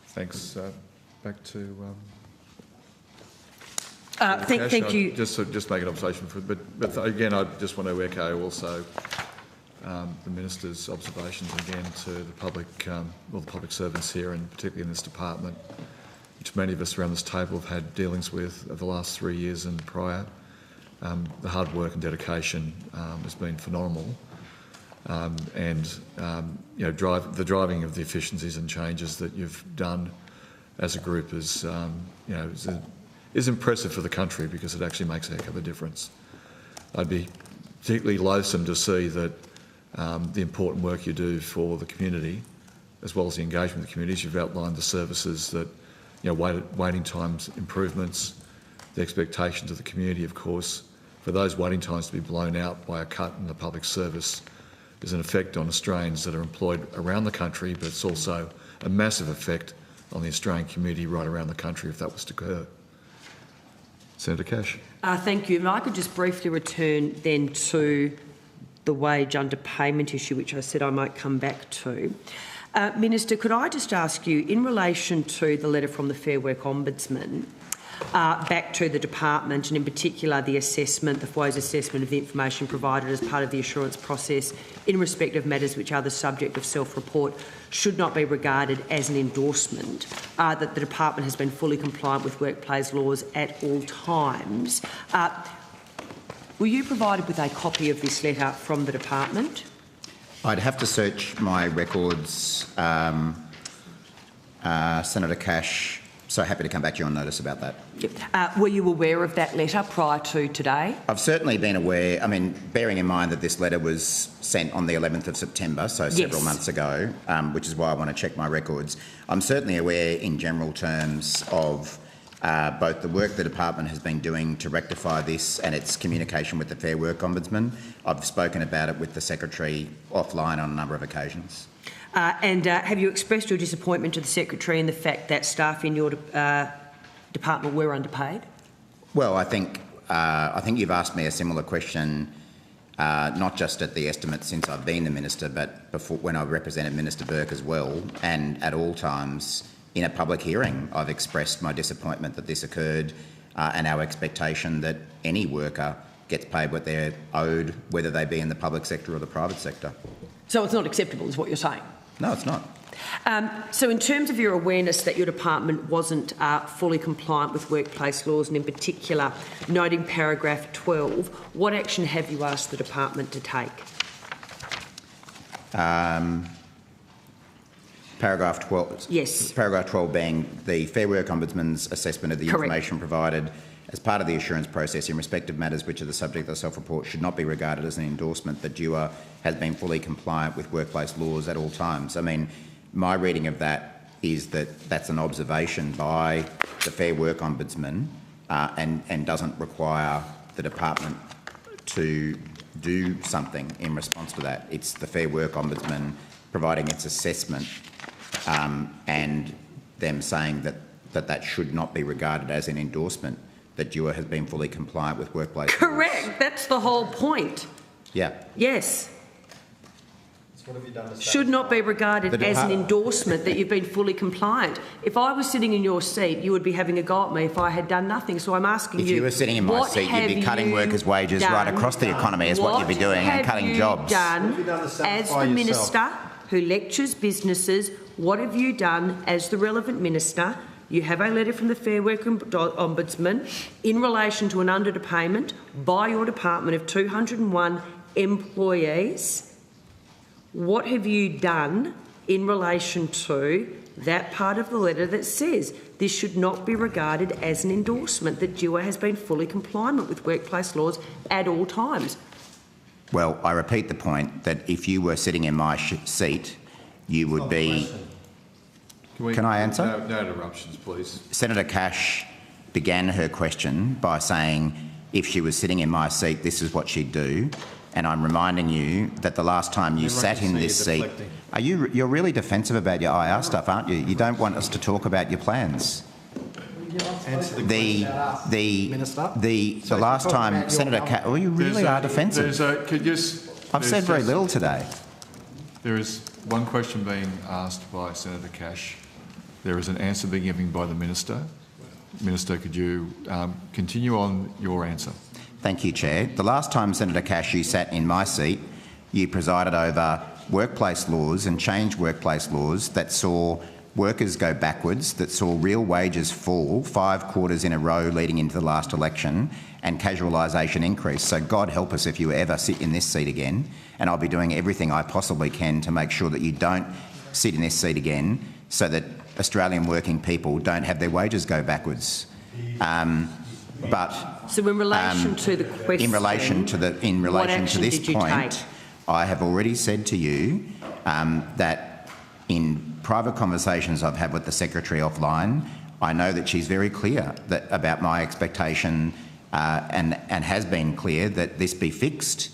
Thanks. Back to... Thank you. Just make an observation, but again, I just want to echo also the Minister's observations again to the public, the public servants here, and particularly in this department, which many of us around this table have had dealings with over the last 3 years and prior. The hard work and dedication has been phenomenal, the driving of the efficiencies and changes that you've done as a group is impressive for the country, because it actually makes a heck of a difference. I'd be particularly loathsome to see that the important work you do for the community, as well as the engagement of the communities. You've outlined the services that, waiting times improvements, the expectations of the community, of course. For those waiting times to be blown out by a cut in the public service is an effect on Australians that are employed around the country, but it's also a massive effect on the Australian community right around the country if that was to occur. Senator Cash. Thank you. If I could just briefly return then to the wage underpayment issue, which I said I might come back to. Minister, could I just ask you, in relation to the letter from the Fair Work Ombudsman, back to the department, and in particular the assessment, the FWO's assessment of the information provided as part of the assurance process in respect of matters which are the subject of self-report, should not be regarded as an endorsement, that the department has been fully compliant with workplace laws at all times. Were you provided with a copy of this letter from the department? I'd have to search my records, Senator Cash. So happy to come back to you on notice about that. Yep. Were you aware of that letter prior to today? I've certainly been aware. I mean, bearing in mind that this letter was sent on the 11th of September, so several months ago, which is why I want to check my records. I'm certainly aware in general terms of both the work the department has been doing to rectify this and its communication with the Fair Work Ombudsman. I've spoken about it with the Secretary offline on a number of occasions. Have you expressed your disappointment to the Secretary in the fact that staff in your department were underpaid? Well, I think you've asked me a similar question, not just at the estimate since I've been the Minister, but before, when I represented Minister Burke as well, and at all times in a public hearing I've expressed my disappointment that this occurred, and our expectation that any worker gets paid what they're owed, whether they be in the public sector or the private sector. So it's not acceptable, is what you're saying? No, it's not. So in terms of your awareness that your department wasn't fully compliant with workplace laws, and in particular noting paragraph 12, what action have you asked the department to take? Paragraph 12. Yes. Paragraph 12 being the Fair Work Ombudsman's assessment of the information provided as part of the assurance process in respect of matters which are the subject of the self-report should not be regarded as an endorsement that DUA has been fully compliant with workplace laws at all times. I mean, my reading of that is that that's an observation by the Fair Work Ombudsman and doesn't require the department to do something in response to that. It's the Fair Work Ombudsman providing its assessment and them saying that should not be regarded as an endorsement, that DUA has been fully compliant with workplace laws. Correct. That's the whole point. Yeah. Yes. So what have you done to should not be regarded as an endorsement that you've been fully compliant. If I was sitting in your seat, you would be having a go at me if I had done nothing. So I'm asking you, if you were sitting in my seat, you'd be cutting workers' wages right across the economy is what you'd be doing, and cutting jobs. As the Minister who lectures businesses, what have you done as the relevant Minister? You have a letter from the Fair Work Ombudsman in relation to an underpayment by your department of 201 employees. What have you done in relation to that part of the letter that says this should not be regarded as an endorsement, that DUA has been fully compliant with workplace laws at all times? Well, I repeat the point that if you were sitting in my seat, you would be... Can I answer? No interruptions, please. Senator Cash began her question by saying if she was sitting in my seat, this is what she'd do. And I'm reminding you that the last time you sat in this seat... You're really defensive about your IR stuff, aren't you? You don't want us to talk about your plans. The last time Senator Cash... Oh, you really are defensive. I've said very little today. There is one question being asked by Senator Cash. There is an answer being given by the Minister. Minister, could you continue on your answer? Thank you, Chair. The last time, Senator Cash, you sat in my seat, you presided over workplace laws and changed workplace laws that saw workers go backwards, that saw real wages fall 5 quarters in a row leading into the last election, and casualisation increase. So God help us if you ever sit in this seat again, and I'll be doing everything I possibly can to make sure that you don't sit in this seat again, so that Australian working people don't have their wages go backwards. So in relation to the question, in relation to this point, I have already said to you that in private conversations I've had with the Secretary offline, I know that she's very clear about my expectation and has been clear that this be fixed.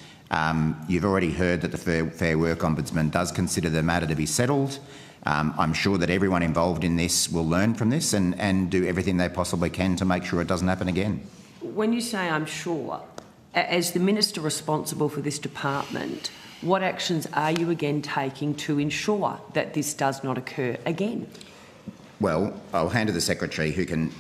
You've already heard that the Fair Work Ombudsman does consider the matter to be settled. I'm sure that everyone involved in this will learn from this and do everything they possibly can to make sure it doesn't happen again. When you say I'm sure, as the Minister responsible for this department, what actions are you again taking to ensure that this does not occur again? Well, I'll hand to the Secretary who can...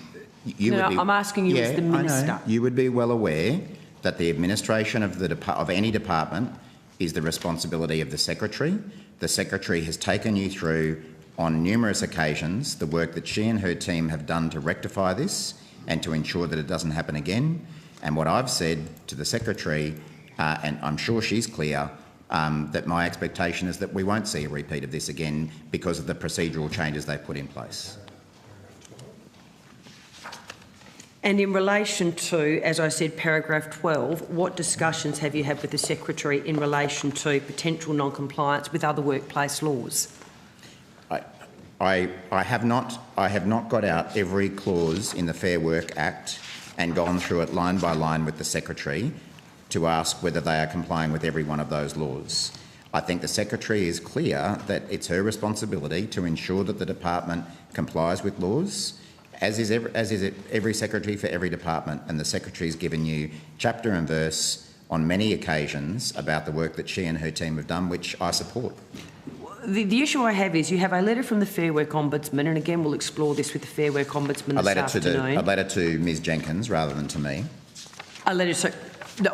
I'm asking you as the Minister. I know. You would be well aware that the administration of any department is the responsibility of the Secretary. The Secretary has taken you through on numerous occasions the work that she and her team have done to rectify this and to ensure that it doesn't happen again. And what I've said to the Secretary, and I'm sure she's clear, that my expectation is that we won't see a repeat of this again because of the procedural changes they put in place. And in relation to, as I said, paragraph 12, what discussions have you had with the Secretary in relation to potential non-compliance with other workplace laws? I have not got out every clause in the Fair Work Act and gone through it line by line with the Secretary to ask whether they are complying with every one of those laws. I think the Secretary is clear that it's her responsibility to ensure that the department complies with laws, as is every Secretary for every department, and the Secretary's given you chapter and verse on many occasions about the work that she and her team have done, which I support. The issue I have is you have a letter from the Fair Work Ombudsman, and again we'll explore this with the Fair Work Ombudsman this afternoon. A letter to Ms Jenkins rather than to me. A letter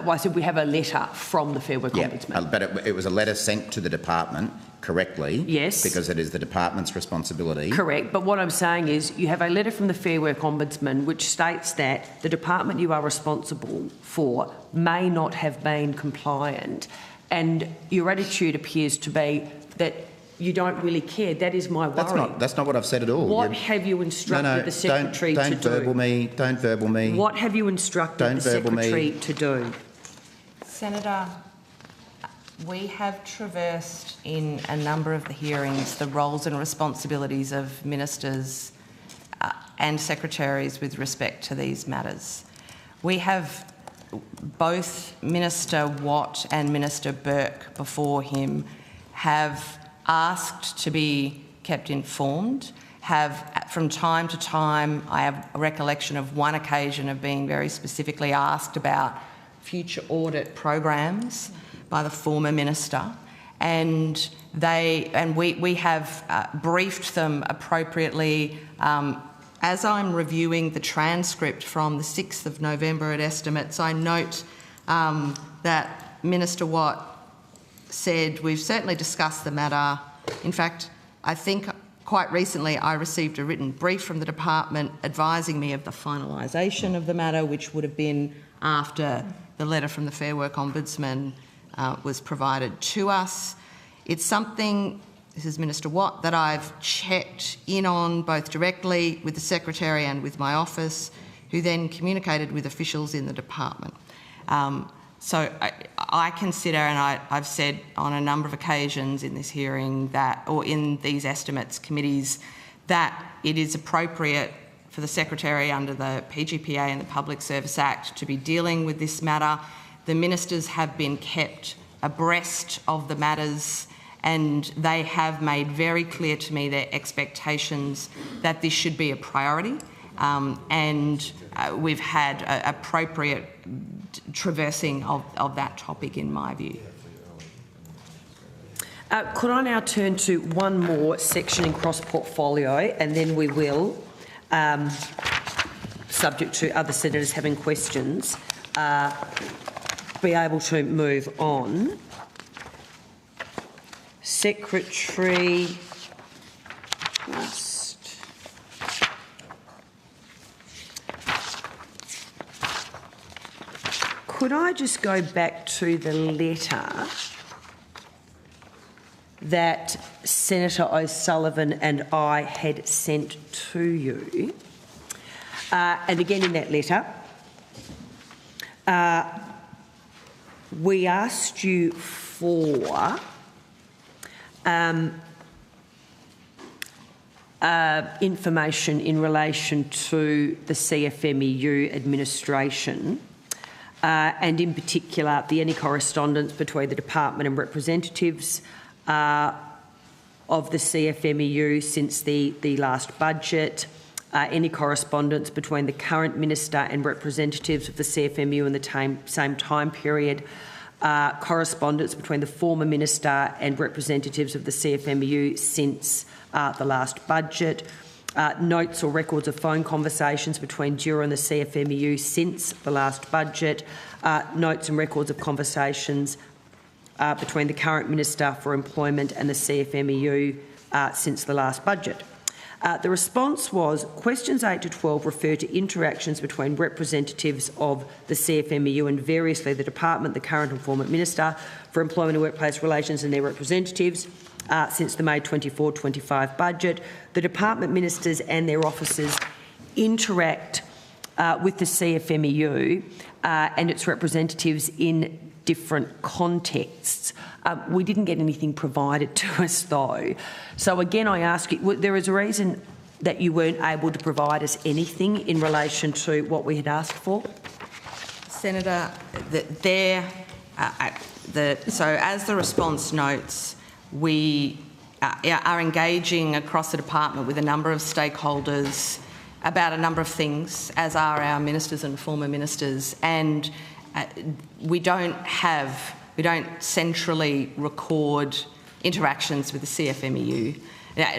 I said we have a letter from the Fair Work Ombudsman. But it was a letter sent to the department correctly. Yes. Because it is the department's responsibility. Correct. But what I'm saying is you have a letter from the Fair Work Ombudsman which states that the department you are responsible for may not have been compliant, and your attitude appears to be that you don't really care. That is my worry. That's not what I've said at all. What have you instructed the Secretary to do? Don't verbal me. What have you instructed the Secretary to do? Senator, we have traversed in a number of the hearings the roles and responsibilities of ministers and secretaries with respect to these matters. We have both Minister Watt and Minister Burke before him have asked to be kept informed, have from time to time, I have a recollection of one occasion of being very specifically asked about future audit programs by the former minister, and we have briefed them appropriately. As I'm reviewing the transcript from the 6th of November at estimates, I note that Minister Watt said, we've certainly discussed the matter. In fact, I think quite recently I received a written brief from the department advising me of the finalisation of the matter, which would have been after the letter from the Fair Work Ombudsman was provided to us. It's something, this is Minister Watt, that I've checked in on both directly with the Secretary and with my office, who then communicated with officials in the department. So I consider, and I've said on a number of occasions in this hearing that, or in these estimates committees, that it is appropriate for the Secretary under the PGPA and the Public Service Act to be dealing with this matter. The ministers have been kept abreast of the matters, and they have made very clear to me their expectations that this should be a priority, and we've had appropriate traversing of that topic in my view. Could I now turn to one more section in cross-portfolio, and then we will, subject to other senators having questions, be able to move on. Secretary could I just go back to the letter that Senator O'Sullivan and I had sent to you? And again, in that letter, we asked you for information in relation to the CFMEU administration, and in particular any correspondence between the department and representatives of the CFMEU since the last budget, any correspondence between the current minister and representatives of the CFMEU in the same time period, correspondence between the former minister and representatives of the CFMEU since the last budget, notes or records of phone conversations between Dura and the CFMEU since the last budget, notes and records of conversations between the current Minister for Employment and the CFMEU since the last budget. The response was questions 8 to 12 refer to interactions between representatives of the CFMEU and variously the Department, the current and former Minister for Employment and Workplace Relations and their representatives since the May 24-25 budget. The Department ministers and their officers interact with the CFMEU and its representatives in different contexts. We didn't get anything provided to us though. So again, I ask you, there is a reason that you weren't able to provide us anything in relation to what we had asked for? Senator, so as the response notes, we are engaging across the department with a number of stakeholders about a number of things, as are our ministers and former ministers, and we don't centrally record interactions with the CFMEU,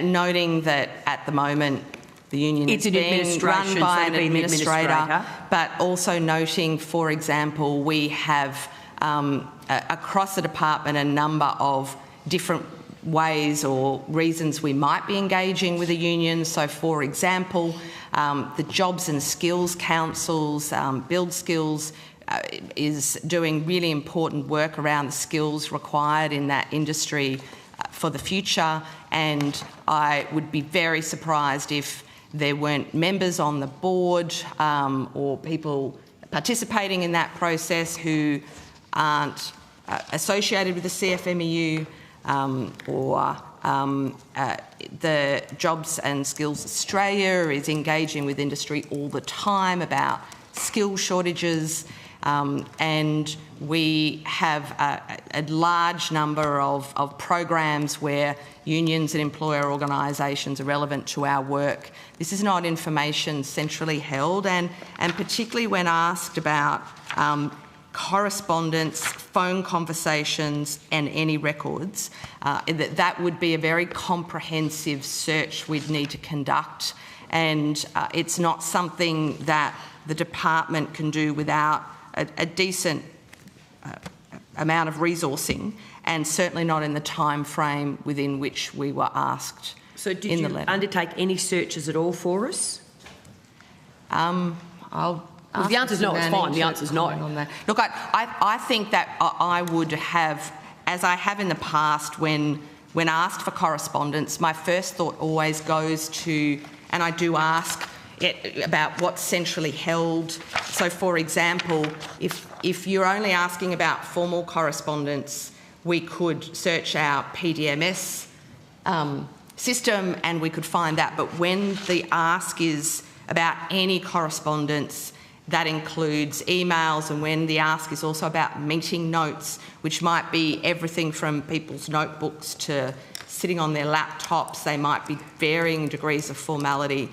noting that at the moment the union is being run by an administrator, but also noting, for example, we have across the department a number of different ways or reasons we might be engaging with a union. So, for example, the Jobs and Skills Councils, Build Skills, is doing really important work around the skills required in that industry for the future, and I would be very surprised if there weren't members on the board or people participating in that process who aren't associated with the CFMEU or the Jobs and Skills Australia is engaging with industry all the time about skill shortages. And we have a large number of programs where unions and employer organisations are relevant to our work. This is not information centrally held, and particularly when asked about correspondence, phone conversations and any records, that would be a very comprehensive search we'd need to conduct, and it's not something that the department can do without a decent amount of resourcing, and certainly not in the time frame within which we were asked. So did you undertake any searches at all for us? If the answer's no, it's fine. The answer's no. Look, I think that I would have, as I have in the past, when asked for correspondence, my first thought always goes to, and I do ask about what's centrally held. So, for example, if you're only asking about formal correspondence, we could search our PDMS system and we could find that. But when the ask is about any correspondence, that includes emails, and when the ask is also about meeting notes, which might be everything from people's notebooks to sitting on their laptops, they might be varying degrees of formality.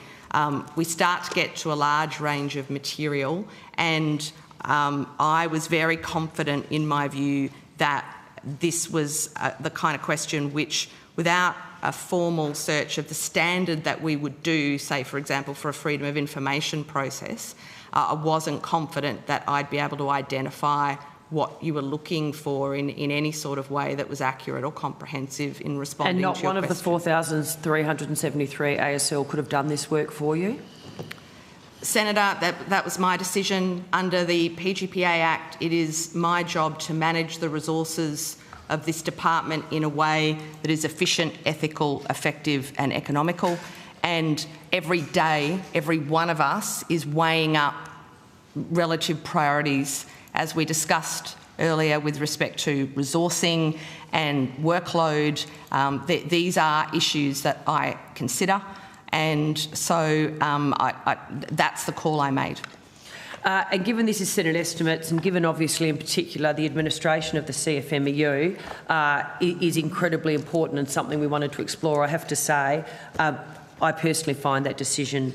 We start to get to a large range of material, and I was very confident in my view that this was the kind of question which, without a formal search of the standard that we would do, say, for example, for a freedom of information process, I wasn't confident that I'd be able to identify what you were looking for in any sort of way that was accurate or comprehensive in responding And to not your one of the question. 4,373 ASL could have done this work for you? Senator, that was my decision. Under the PGPA Act, it is my job to manage the resources of this department in a way that is efficient, ethical, effective and economical. And every day, every one of us is weighing up relative priorities, as we discussed earlier with respect to resourcing and workload. These are issues that I consider, and so that's the call I made. And given this is Senate estimates, and given obviously in particular the administration of the CFMEU is incredibly important and something we wanted to explore, I have to say, I personally find that decision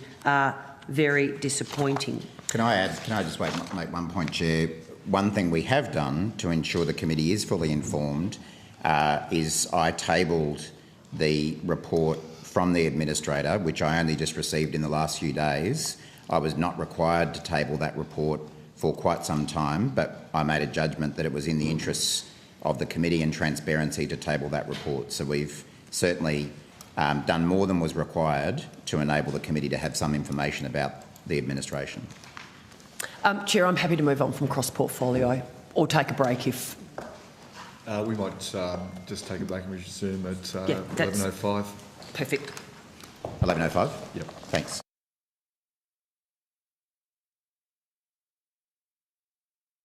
very disappointing. Can I just make one point, Chair? One thing we have done to ensure the committee is fully informed is I tabled the report from the administrator, which I only just received in the last few days. I was not required to table that report for quite some time, but I made a judgment that it was in the interests of the committee and transparency to table that report. So we've certainly done more than was required to enable the committee to have some information about the administration. Chair, I'm happy to move on from cross-portfolio or take a break if... We might just take it back and resume at 11:05. Perfect. 11:05? Yep. Thanks.